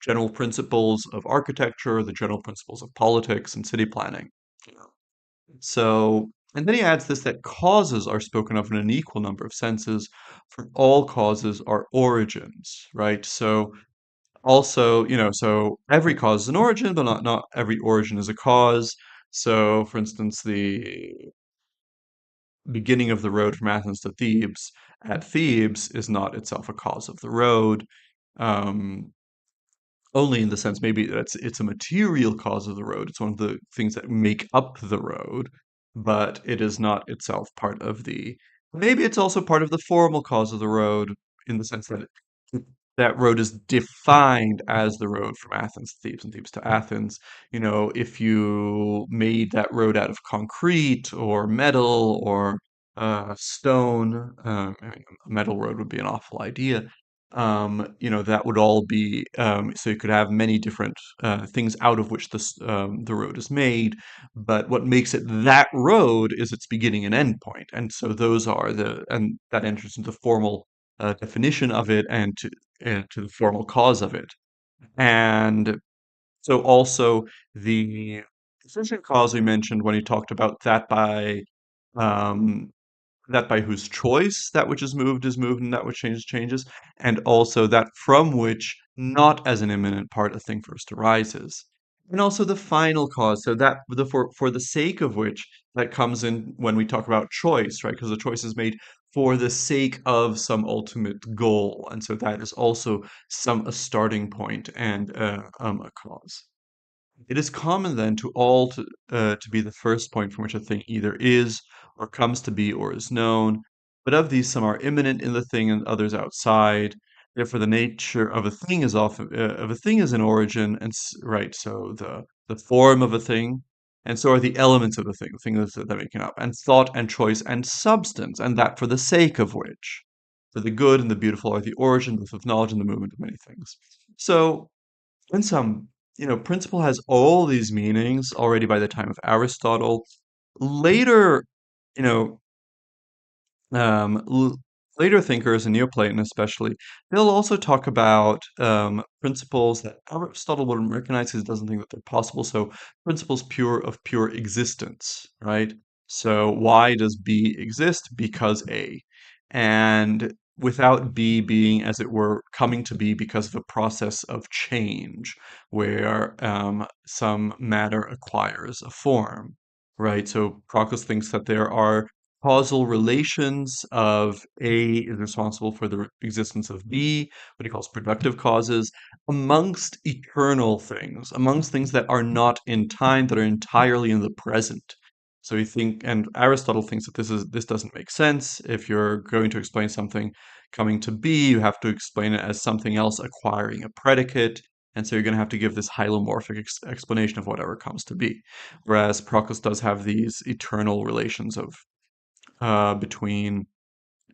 general principles of architecture, the general principles of politics and city planning. So, and then he adds this, that causes are spoken of in an equal number of senses, for all causes are origins, right? So also, so every cause is an origin, but not every origin is a cause. So, for instance, the beginning of the road from Athens to Thebes at Thebes is not itself a cause of the road. Um, Only in the sense maybe that it's a material cause of the road. It's one of the things that make up the road, but it is not itself part of the. Maybe it's also part of the formal cause of the road, in the sense that road is defined as the road from Athens to Thebes and Thebes to Athens. If you made that road out of concrete or metal or stone, I mean, a metal road would be an awful idea. That would all be so you could have many different things out of which the road is made. But what makes it that road is its beginning and end point, and so those are and that enters into formal definition of it and to the formal cause of it. And so also the efficient cause we mentioned when he talked about um, that by whose choice that which is moved and that which changes changes, and also that from which not as an imminent part a thing first arises. And also the final cause, so that for the sake of which that comes in when we talk about choice, right? Because the choice is made for the sake of some ultimate goal, and so that is also a starting point and a cause. It is common then to be the first point from which a thing either is, or comes to be, or is known. But of these, some are immanent in the thing, and others outside. Therefore, the nature of a thing is an origin, right. So the form of a thing, and so are the elements of the thing that make it up, and thought and choice and substance, and that for the sake of which. For the good and the beautiful are the origin both of knowledge and the movement of many things. So in some, principle has all these meanings already by the time of Aristotle. Later, you know, later thinkers and Neoplatonists especially, they'll also talk about principles that Aristotle wouldn't recognize because he doesn't think that they're possible. So principles pure existence, right? So why does B exist? Because A. And without B being, as it were, coming to be because of a process of change where some matter acquires a form, right? So Proclus thinks that there are causal relations of A is responsible for the existence of B, what he calls productive causes, amongst eternal things, amongst things that are not in time, that are entirely in the present. So and Aristotle thinks that this doesn't make sense. If you're going to explain something coming to be, you have to explain it as something else acquiring a predicate. And so you're going to have to give this hylomorphic explanation of whatever comes to be. Whereas Proclus does have these eternal relations between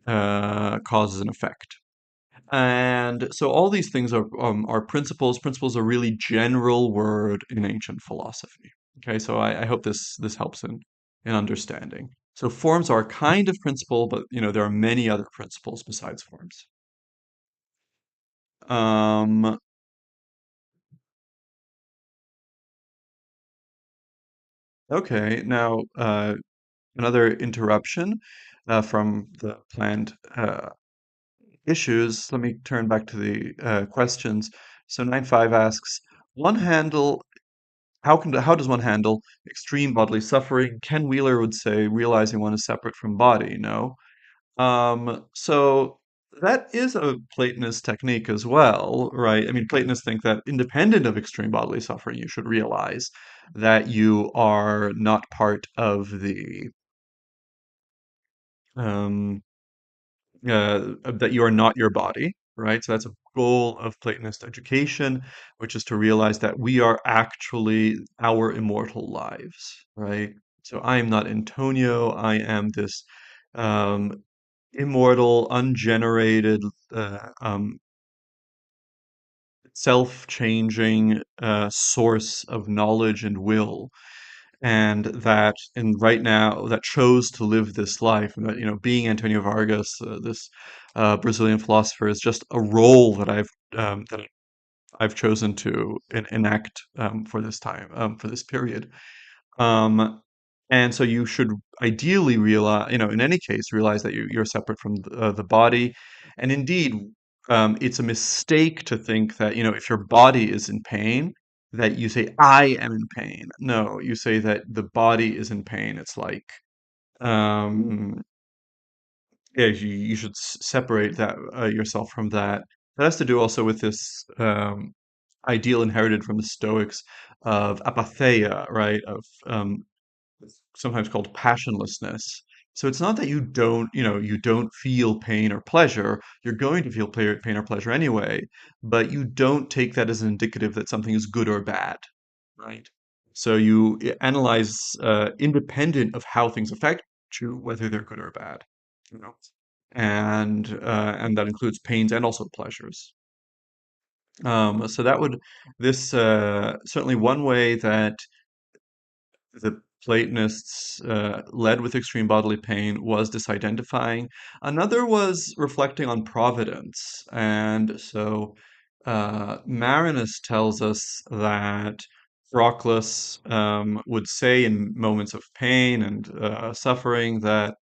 causes and effect. And so all these things are principles. Principles are really general word in ancient philosophy. Okay, so I hope this helps in understanding. So forms are a kind of principle, but there are many other principles besides forms. Um, okay, now another interruption from the planned issues. Let me turn back to the questions. So 9.5 asks, one handle, how does one handle extreme bodily suffering? Ken Wheeler would say realizing one is separate from body, no? So that is a Platonist technique as well, right? I mean, Platonists think that independent of extreme bodily suffering, you should realize that you are not part of um, that you are not your body, right? So that's a goal of Platonist education, which is to realize that we are actually our immortal lives, right? So I am not Antonio. I am this um, immortal, ungenerated, self-changing source of knowledge and will, and that in right now that chose to live this life, and that being Antonio Vargas, this Brazilian philosopher, is just a role that I've chosen to enact for this time, for this period. um, and so you should ideally realize, in any case, realize that you're separate from the body. And indeed, it's a mistake to think that, if your body is in pain, that you say, I am in pain. No, you say that the body is in pain. It's like, um, yeah, you should separate that yourself from that. That has to do also with this ideal inherited from the Stoics of apatheia, right? Of sometimes called passionlessness. So it's not that you don't feel pain or pleasure. You're going to feel pain or pleasure anyway, but you don't take that as an indicative that something is good or bad, right? So you analyze independent of how things affect you, whether they're good or bad, you know, and that includes pains and also pleasures. So that would this certainly one way that the Platonists led with extreme bodily pain was disidentifying. Another was reflecting on providence. And so Marinus tells us that Proclus would say in moments of pain and suffering that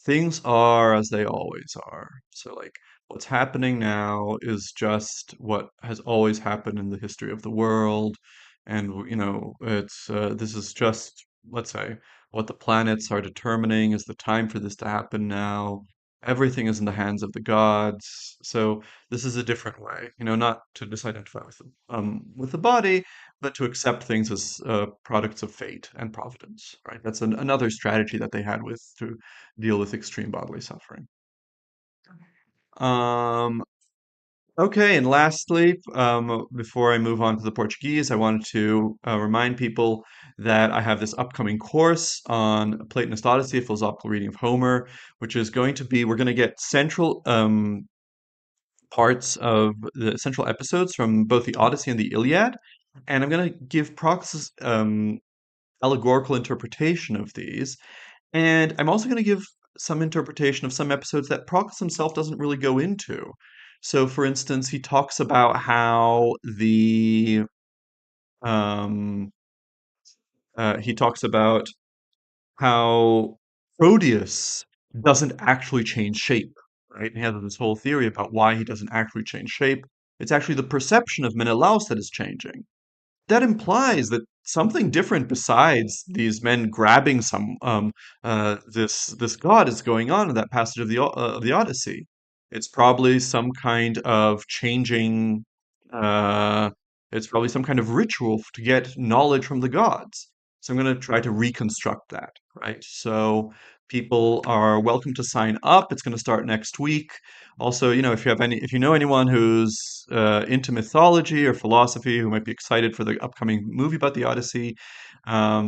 things are as they always are. So, like, what's happening now is just what has always happened in the history of the world. And, it's this is just, let's say, what the planets are determining is the time for this to happen now. Everything is in the hands of the gods. So, this is a different way, not to disidentify with the body, but to accept things as products of fate and providence, right? That's another strategy that they had with to deal with extreme bodily suffering. Um, okay, and lastly, before I move on to the Portuguese, I wanted to remind people that I have this upcoming course on Platonist Odyssey, a philosophical reading of Homer, which is going to be, we're going to get central parts of the central episodes from both the Odyssey and the Iliad, and I'm going to give Prox's allegorical interpretation of these. And I'm also going to give some interpretation of some episodes that Proclus himself doesn't really go into. So, for instance, he talks about how um, he talks about how Proteus doesn't actually change shape, right? And he has this whole theory about why he doesn't actually change shape. It's actually the perception of Menelaus that is changing. That implies that something different besides these men grabbing this god is going on in that passage of the Odyssey. It's probably some kind of changing. Uh, it's probably some kind of ritual to get knowledge from the gods. So I'm going to try to reconstruct that, right? So people are welcome to sign up. It's going to start next week. Also, if you know anyone who's into mythology or philosophy who might be excited for the upcoming movie about the Odyssey,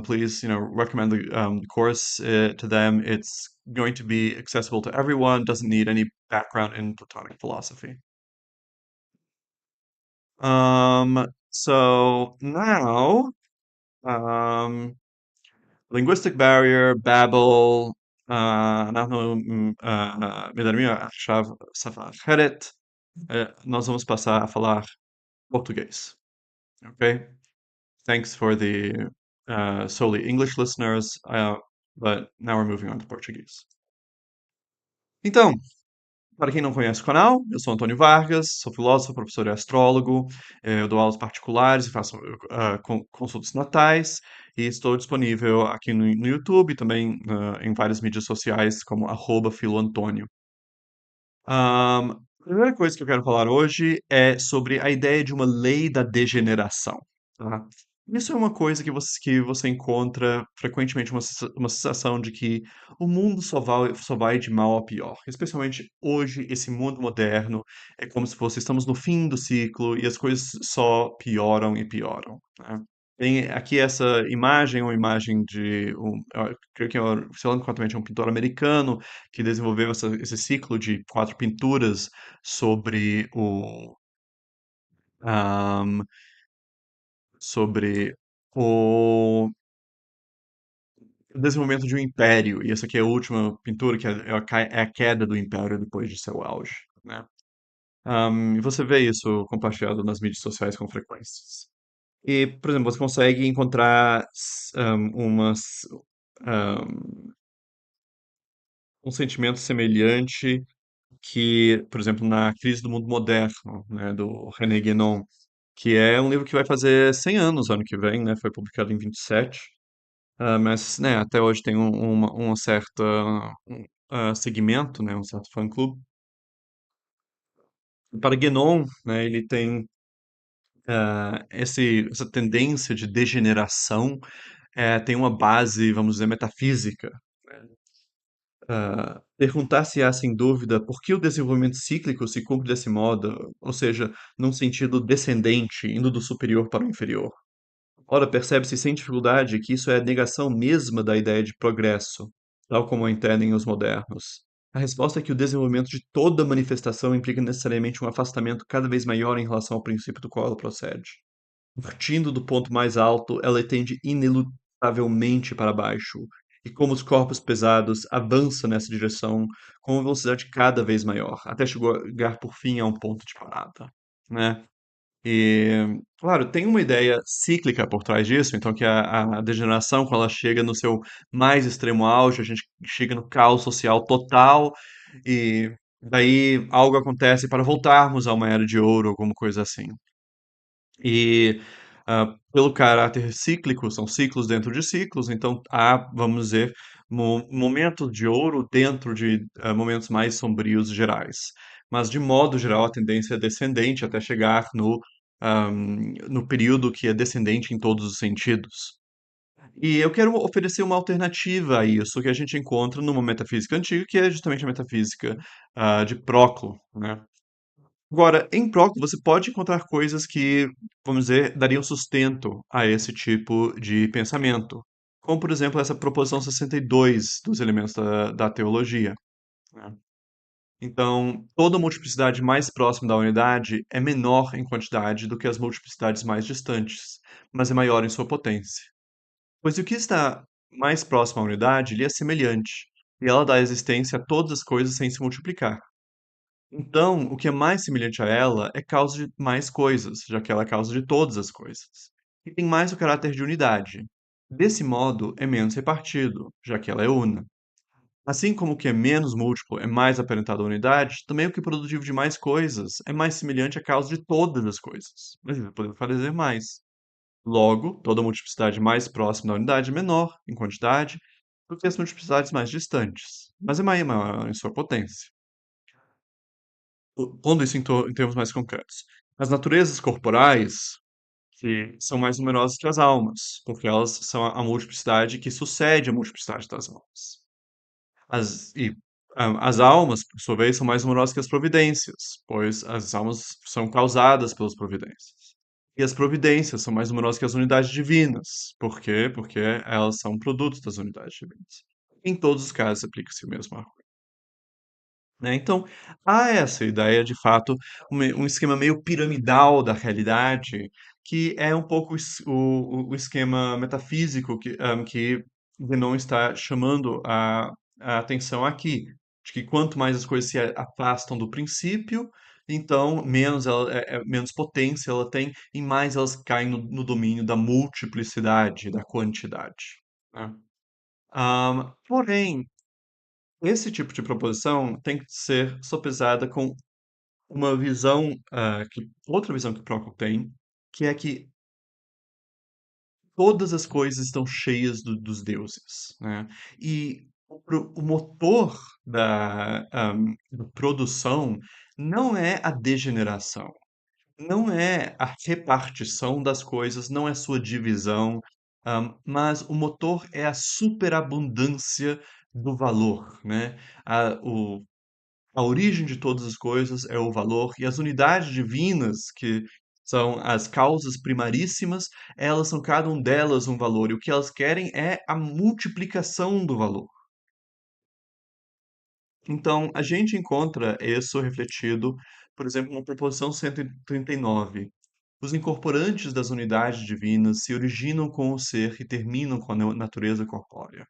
please, recommend the course to them. It's going to be accessible to everyone, doesn't need any background in Platonic philosophy. So now, um, linguistic barrier, Babel, אנחנו מדברים עכשיו שפה אחרת. Nós vamos passar a falar português, okay? Thanks for the solely English listeners, but now we're moving on to Portuguese. Então, para quem não conhece o canal, eu sou Antônio Vargas, sou filósofo, professor e astrólogo, eu dou aulas particulares e faço consultas natais, e estou disponível aqui no YouTube, também em várias mídias sociais, como @filoantônio. A primeira coisa que eu quero falar hoje é sobre a ideia de uma lei da degeneração, tá? Isso é uma coisa que você encontra frequentemente uma sensação de que o mundo só vai de mal a pior. Especialmente hoje, esse mundo moderno é como se fosse estamos no fim do ciclo e as coisas só pioram e pioram, né? Tem aqui essa imagem, uma imagem de creio que se eu não me engano, é um pintor americano que desenvolveu esse ciclo de quatro pinturas sobre ahm, sobre o desenvolvimento de um império. E essa aqui é a última pintura, que é a queda do império depois de seu auge, né? E você vê isso compartilhado nas mídias sociais com frequência. E, por exemplo, você consegue encontrar ahm, um sentimento semelhante que, por exemplo, na Crise do Mundo Moderno, né, do René Guénon, que é um livro que vai fazer 100 anos ano que vem, né? Foi publicado em 27, mas, né, até hoje tem uma certa segmento, né, um certo fã-clube. Para Guénon, né, ele tem essa tendência de degeneração, tem uma base, vamos dizer, metafísica, né? Perguntar-se-á, sem dúvida, por que o desenvolvimento cíclico se cumpre desse modo, ou seja, num sentido descendente, indo do superior para o inferior. Ora, percebe-se sem dificuldade que isso é a negação mesma da ideia de progresso, tal como a entendem os modernos. A resposta é que o desenvolvimento de toda manifestação implica necessariamente um afastamento cada vez maior em relação ao princípio do qual ela procede. Partindo do ponto mais alto, ela tende inelutavelmente para baixo, e como os corpos pesados avançam nessa direção com uma velocidade cada vez maior, até chegar por fim a um ponto de parada, né? E, claro, tem uma ideia cíclica por trás disso, então que a degeneração, quando ela chega no seu mais extremo auge, a gente chega no caos social total, e daí algo acontece para voltarmos a uma era de ouro, alguma coisa assim. E, pelo caráter cíclico, são ciclos dentro de ciclos, então há, vamos dizer, momentos de ouro dentro de momentos mais sombrios gerais. Mas, de modo geral, a tendência é descendente até chegar no período que é descendente em todos os sentidos. E eu quero oferecer uma alternativa a isso que a gente encontra numa metafísica antiga, que é justamente a metafísica de Proclo, né? Agora, em Proclo, você pode encontrar coisas que, vamos dizer, dariam sustento a esse tipo de pensamento. Como, por exemplo, essa proposição 62 dos elementos da teologia, né? Então, toda multiplicidade mais próxima da unidade é menor em quantidade do que as multiplicidades mais distantes, mas é maior em sua potência. Pois o que está mais próximo à unidade lhe é semelhante, e ela dá existência a todas as coisas sem se multiplicar. Então, o que é mais semelhante a ela é causa de mais coisas, já que ela é causa de todas as coisas. E tem mais o caráter de unidade. Desse modo, é menos repartido, já que ela é una. Assim como o que é menos múltiplo é mais aparentado à unidade, também o que é produtivo de mais coisas é mais semelhante à causa de todas as coisas. Mas podemos fazer mais. Logo, toda multiplicidade mais próxima da unidade é menor, em quantidade, do que as multiplicidades mais distantes, mas é maior em sua potência. Pondo isso em termos mais concretos. As naturezas corporais que são mais numerosas que as almas, porque elas são a multiplicidade que sucede a multiplicidade das almas. As almas, por sua vez, são mais numerosas que as providências, pois as almas são causadas pelas providências. E as providências são mais numerosas que as unidades divinas. Por quê? Porque elas são produtos das unidades divinas. Em todos os casos, aplica-se o mesmo argumento, né? Então, há essa ideia, de fato, um esquema meio piramidal da realidade, que é um pouco o esquema metafísico que Zenon está chamando a atenção aqui, de que quanto mais as coisas se afastam do princípio, então menos potência ela tem e mais elas caem no domínio da multiplicidade, da quantidade, né? Porém, esse tipo de proposição tem que ser sopesada com uma visão, outra visão que Proclo tem, que é que todas as coisas estão cheias dos deuses, né? E o motor da produção não é a degeneração, não é a repartição das coisas, não é sua divisão, mas o motor é a superabundância do valor, né? A origem de todas as coisas é o valor, e as unidades divinas, que são as causas primaríssimas, elas são cada um delas um valor, e o que elas querem é a multiplicação do valor. Então, a gente encontra isso refletido, por exemplo, na proposição 139. Os incorporantes das unidades divinas se originam com o ser e terminam com a natureza corpórea.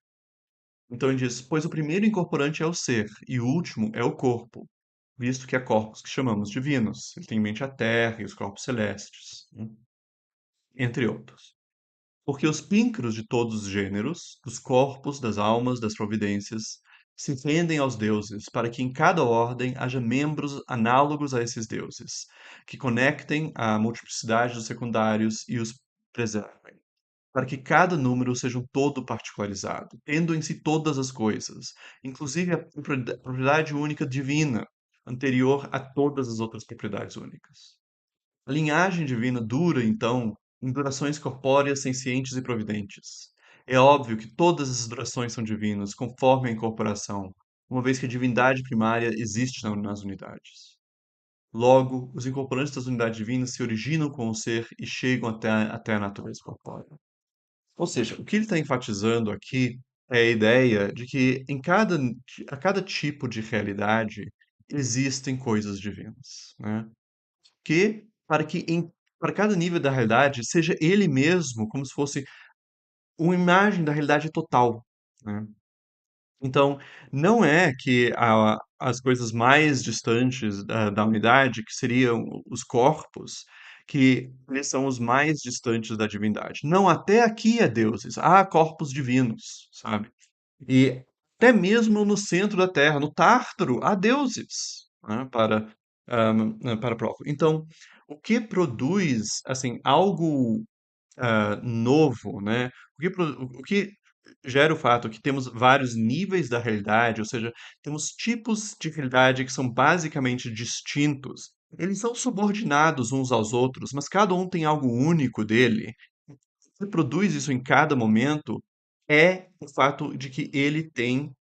Então ele diz: pois o primeiro incorporante é o ser, e o último é o corpo, visto que há corpos que chamamos divinos. Ele tem em mente a Terra e os corpos celestes, né? Entre outros. Porque os píncaros de todos os gêneros, dos corpos, das almas, das providências, se rendem aos deuses, para que em cada ordem haja membros análogos a esses deuses, que conectem a multiplicidade dos secundários e os preservem, para que cada número seja um todo particularizado, tendo em si todas as coisas, inclusive a propriedade única divina, anterior a todas as outras propriedades únicas. A linhagem divina dura, então, em durações corpóreas, sencientes e providentes. É óbvio que todas as durações são divinas, conforme a incorporação, uma vez que a divindade primária existe nas unidades. Logo, os incorporantes das unidades divinas se originam com o ser e chegam até a natureza corpórea. Ou seja, o que ele está enfatizando aqui é a ideia de que a cada tipo de realidade existem coisas divinas, né? Que para que para cada nível da realidade seja ele mesmo como se fosse uma imagem da realidade total, né? Então, não é que as coisas mais distantes da unidade, que seriam os corpos, que eles são os mais distantes da divindade. Não, até aqui é deuses, há corpos divinos, sabe? E até mesmo no centro da Terra, no Tártaro, há deuses, né, para Proclus. Então, o que produz assim algo novo, né? O que gera o fato que temos vários níveis da realidade, ou seja, temos tipos de realidade que são basicamente distintos. Eles são subordinados uns aos outros, mas cada um tem algo único dele. O que produz isso em cada momento é o fato de que ele tem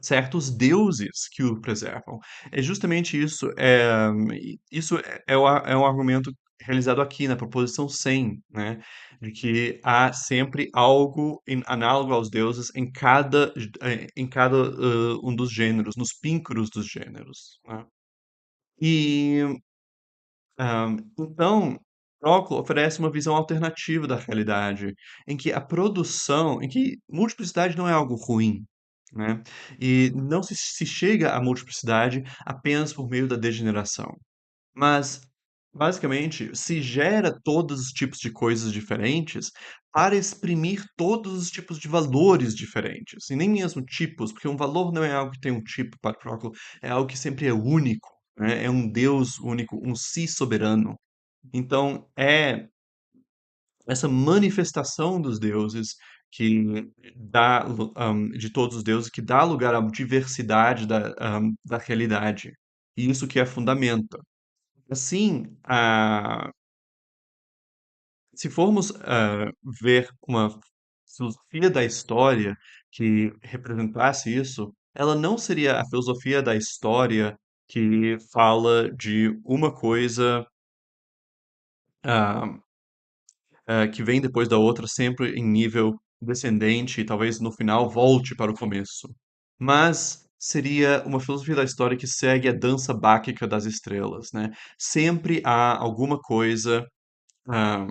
certos deuses que o preservam. É justamente isso, é um argumento realizado aqui na proposição 100, né, de que há sempre algo análogo aos deuses em cada um dos gêneros, nos píncaros dos gêneros, né? E então, Proclo oferece uma visão alternativa da realidade, em que multiplicidade não é algo ruim, né? E não se chega à multiplicidade apenas por meio da degeneração. Mas, basicamente, se gera todos os tipos de coisas diferentes para exprimir todos os tipos de valores diferentes. E nem mesmo tipos, porque um valor não é algo que tem um tipo para Proclo, é algo que sempre é único, né? É um Deus único, um si soberano. Então, é essa manifestação dos deuses que de todos os deuses, que dá lugar à diversidade da realidade. E isso que é fundamenta. Assim, se formos ver uma filosofia da história que representasse isso, ela não seria a filosofia da história que fala de uma coisa ah, que vem depois da outra, sempre em nível descendente e talvez no final volte para o começo. Mas seria uma filosofia da história que segue a dança báquica das estrelas, né? Sempre há alguma coisa. ah,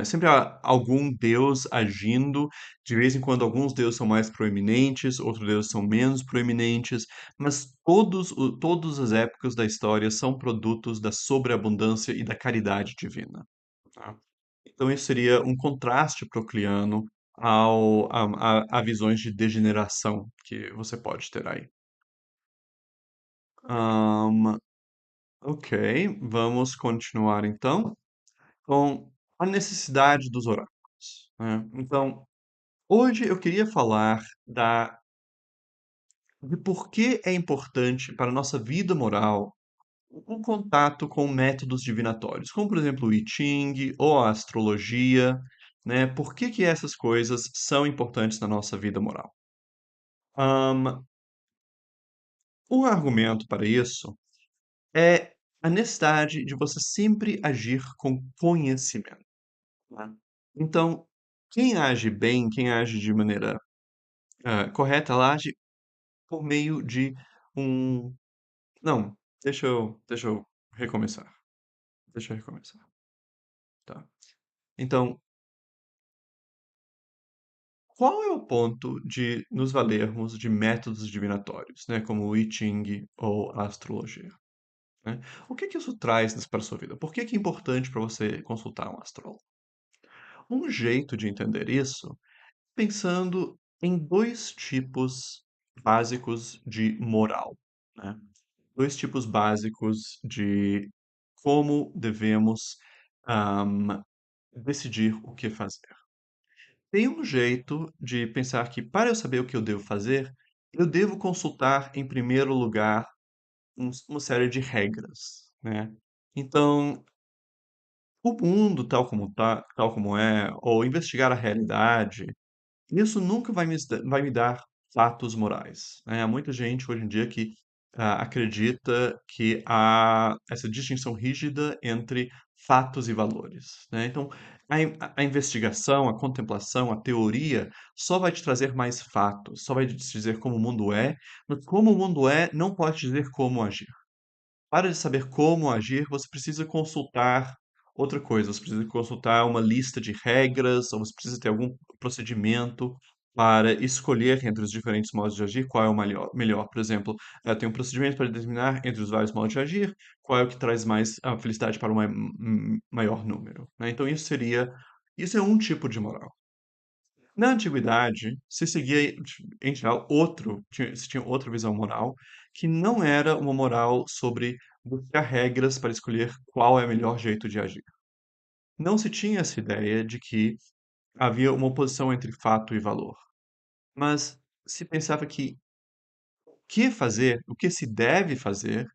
Sempre há algum deus agindo, de vez em quando alguns deuses são mais proeminentes, outros deuses são menos proeminentes, mas todas as épocas da história são produtos da sobreabundância e da caridade divina. Tá? Então isso seria um contraste procliano a visões de degeneração que você pode ter aí. Ahn, ok, vamos continuar então com a necessidade dos oráculos, né? Então, hoje eu queria falar de por que é importante para a nossa vida moral um contato com métodos divinatórios, como por exemplo o I Ching ou a astrologia, né? Por que que essas coisas são importantes na nossa vida moral? Ahn, um argumento para isso é a necessidade de você sempre agir com conhecimento, né? Então, quem age bem, quem age de maneira correta, ela age por meio de um. Não, deixa eu recomeçar. Deixa eu recomeçar, tá? Então, qual é o ponto de nos valermos de métodos divinatórios, né, como o I Ching ou a astrologia, né? O que que isso traz para a sua vida? Por que que é importante para você consultar um astrólogo? Um jeito de entender isso, pensando em dois tipos básicos de moral, né? Dois tipos básicos de como devemos ahm, decidir o que fazer. Tem um jeito de pensar que, para eu saber o que eu devo fazer, eu devo consultar, em primeiro lugar, uma série de regras, né? Então, o mundo tal como tá, tal como é, ou investigar a realidade, isso nunca vai me dar fatos morais, né? Há muita gente hoje em dia que acredita que há essa distinção rígida entre fatos e valores, né? Então, a investigação, a contemplação, a teoria só vai te trazer mais fatos, só vai te dizer como o mundo é, mas como o mundo é, não pode te dizer como agir. Para de saber como agir, você precisa consultar outra coisa. Você precisa consultar uma lista de regras, ou você precisa ter algum procedimento para escolher entre os diferentes modos de agir qual é o melhor. Por exemplo, tem um procedimento para determinar entre os vários modos de agir qual é o que traz mais felicidade para um maior número, né? Então, isso é um tipo de moral. Na antiguidade, se seguia, em geral, se tinha outra visão moral, que não era uma moral sobre buscar regras para escolher qual é o melhor jeito de agir. Não se tinha essa ideia de que havia uma oposição entre fato e valor, mas se pensava que o que fazer, o que se deve fazer,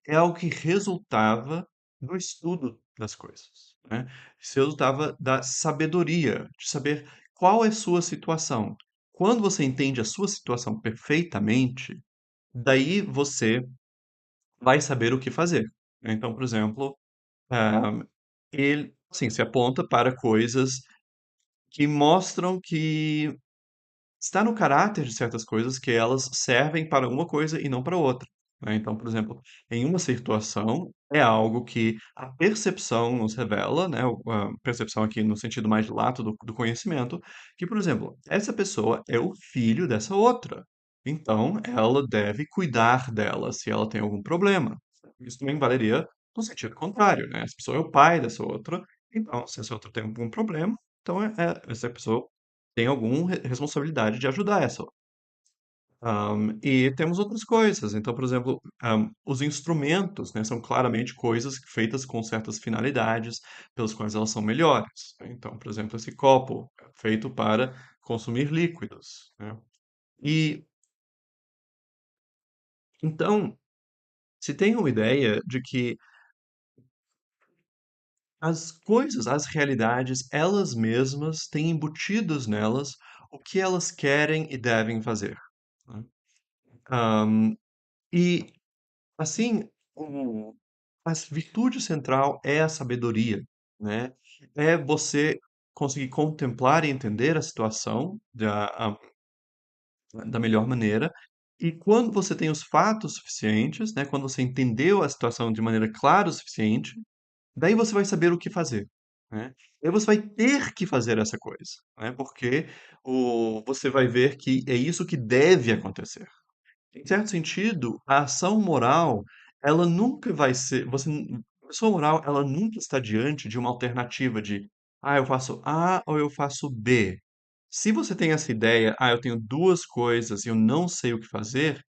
é algo que resultava do estudo das coisas, né? Isso resultava da sabedoria, de saber qual é a sua situação. Quando você entende a sua situação perfeitamente, daí você vai saber o que fazer. Então, por exemplo, ah, ele, sim, se aponta para coisas que mostram que está no caráter de certas coisas que elas servem para uma coisa e não para outra, né? Então, por exemplo, em uma situação é algo que a percepção nos revela, né? A percepção aqui no sentido mais lato do conhecimento, que, por exemplo, essa pessoa é o filho dessa outra. Então, ela deve cuidar dela se ela tem algum problema. Isso também valeria no sentido contrário, né? Essa pessoa é o pai dessa outra. Então, se essa outra tem algum problema, então essa pessoa tem alguma responsabilidade de ajudar essa. E temos outras coisas. Então, por exemplo, os instrumentos, né, são claramente coisas feitas com certas finalidades pelas quais elas são melhores, né? Então, por exemplo, esse copo é feito para consumir líquidos, né? E então se tem uma ideia de que as coisas, as realidades, elas mesmas têm embutidos nelas o que elas querem e devem fazer, né? Hum, E, assim, a virtude central é a sabedoria, né? É você conseguir contemplar e entender a situação da melhor maneira. E quando você tem os fatos suficientes, né? Quando você entendeu a situação de maneira clara o suficiente, daí você vai saber o que fazer, né? Aí você vai ter que fazer essa coisa, né? Porque você vai ver que é isso que deve acontecer. Em certo sentido, a ação moral, ela nunca vai ser, a ação moral, ela nunca está diante de uma alternativa de, eu faço A ou eu faço B. Se você tem essa ideia, eu tenho duas coisas e eu não sei o que fazer,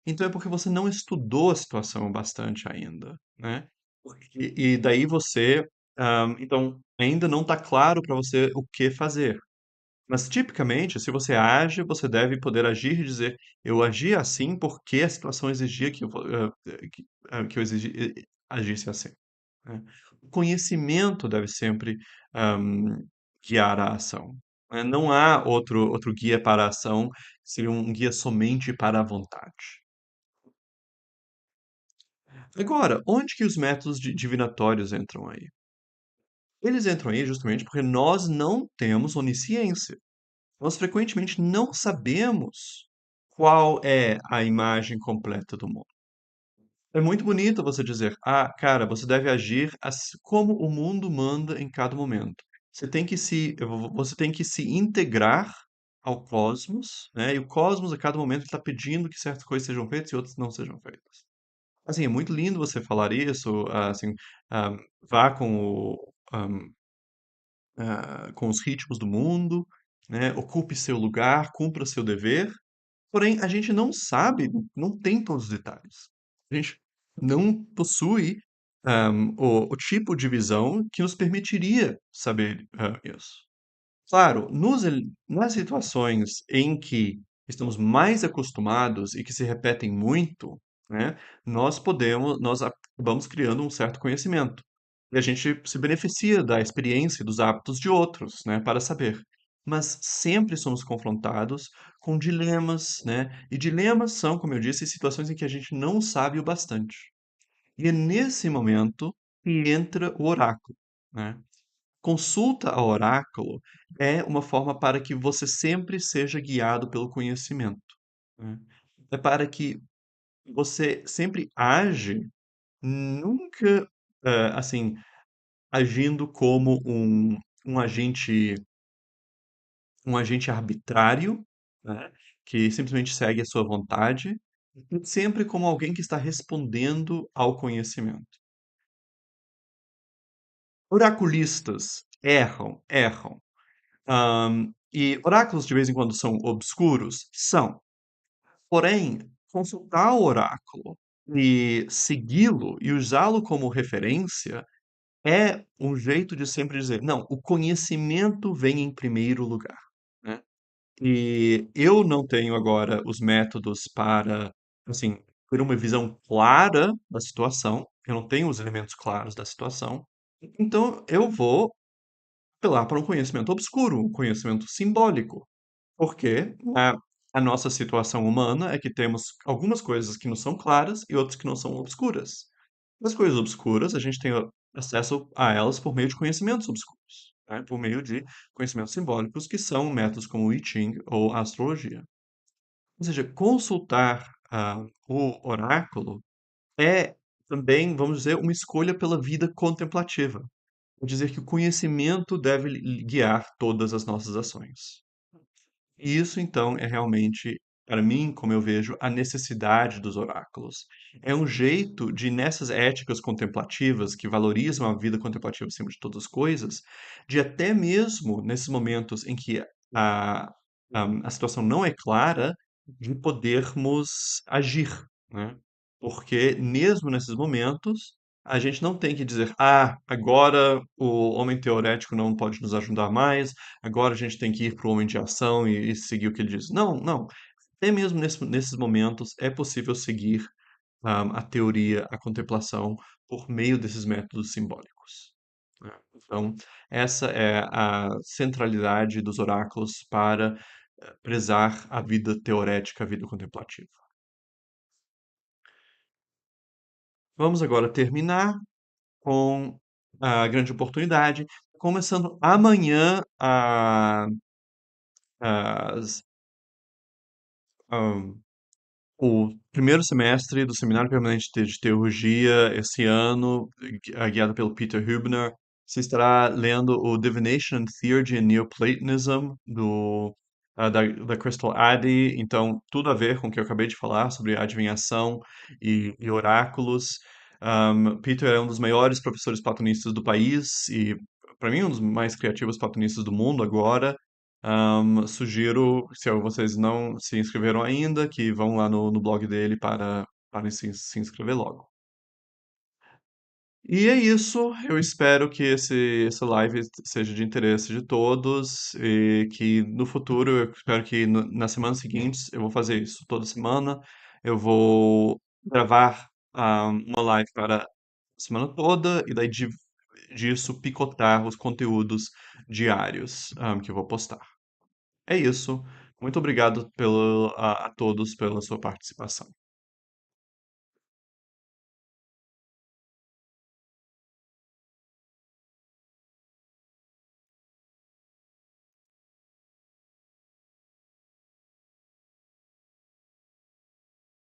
então é porque você não estudou a situação bastante ainda, né? E daí você, então, ainda não está claro para você o que fazer. Mas, tipicamente, se você age, você deve poder agir e dizer: eu agi assim porque a situação exigia que eu agisse assim, né? O conhecimento deve sempre hum, guiar a ação, né? Não há outro guia para a ação, seria um guia somente para a vontade. Agora, onde que os métodos divinatórios entram aí? Eles entram aí justamente porque nós não temos onisciência. Nós frequentemente não sabemos qual é a imagem completa do mundo. É muito bonito você dizer, cara, você deve agir como o mundo manda em cada momento. Você tem que se integrar ao cosmos, né? E o cosmos, a cada momento, está pedindo que certas coisas sejam feitas e outras não sejam feitas. Assim, é muito lindo você falar isso, assim, ah, vá com os ritmos do mundo, né? Ocupe seu lugar, cumpra seu dever. Porém, a gente não sabe, não tem todos os detalhes. A gente não possui o tipo de visão que nos permitiria saber isso. Claro, nas situações em que estamos mais acostumados e que se repetem muito, né, nós acabamos criando um certo conhecimento. E a gente se beneficia da experiência e dos hábitos de outros, né, para saber. mas sempre somos confrontados com dilemas, né? E dilemas são, como eu disse, situações em que a gente não sabe o bastante. E é nesse momento que entra o oráculo, né? Consulta ao oráculo é uma forma para que você sempre seja guiado pelo conhecimento, né? É para que você sempre age, nunca, assim, agindo como um agente um agente arbitrário, né, que simplesmente segue a sua vontade, e sempre como alguém que está respondendo ao conhecimento. Oraculistas erram, erram. E oráculos de vez em quando são obscuros? São. Porém, consultar o oráculo e segui-lo e usá-lo como referência é um jeito de sempre dizer: não, o conhecimento vem em primeiro lugar, né? E eu não tenho agora os métodos para, assim, ter uma visão clara da situação, eu não tenho os elementos claros da situação, então eu vou apelar para um conhecimento obscuro, um conhecimento simbólico, porque a nossa situação humana é que temos algumas coisas que não são claras e outras que não são obscuras. As coisas obscuras, a gente tem acesso a elas por meio de conhecimentos obscuros, né? Por meio de conhecimentos simbólicos, que são métodos como o I Ching ou a astrologia. Ou seja, consultar o oráculo é também, vamos dizer, uma escolha pela vida contemplativa. Quer dizer que o conhecimento deve guiar todas as nossas ações. E isso, então, é realmente, para mim, como eu vejo, a necessidade dos oráculos. É um jeito de, nessas éticas contemplativas, que valorizam a vida contemplativa acima de todas as coisas, de até mesmo nesses momentos em que a, a situação não é clara, de podermos agir, né? Porque, mesmo nesses momentos, a gente não tem que dizer, agora o homem teorético não pode nos ajudar mais, agora a gente tem que ir para o homem de ação e seguir o que ele diz. Não, não. Até mesmo nesses momentos é possível seguir a teoria, a contemplação, por meio desses métodos simbólicos, né? Então, essa é a centralidade dos oráculos para prezar a vida teorética, a vida contemplativa. Vamos agora terminar com a grande oportunidade, começando amanhã as, o primeiro semestre do Seminário Permanente de Teologia esse ano, guiado pelo Peter Hübner, você estará lendo o Divination and Theurgy and Neoplatonism da Crystal Addy, então tudo a ver com o que eu acabei de falar sobre adivinhação e oráculos. Peter é um dos maiores professores platonistas do país e, para mim, um dos mais criativos platonistas do mundo agora. Sugiro, se vocês não se inscreveram ainda, que vão lá no blog dele para se inscrever logo. E é isso. Eu espero que esse live seja de interesse de todos e que no futuro, eu espero que nas semanas seguintes, eu vou fazer isso toda semana. Eu vou gravar uma live para a semana toda e daí disso picotar os conteúdos diários que eu vou postar. É isso. Muito obrigado a todos pela sua participação.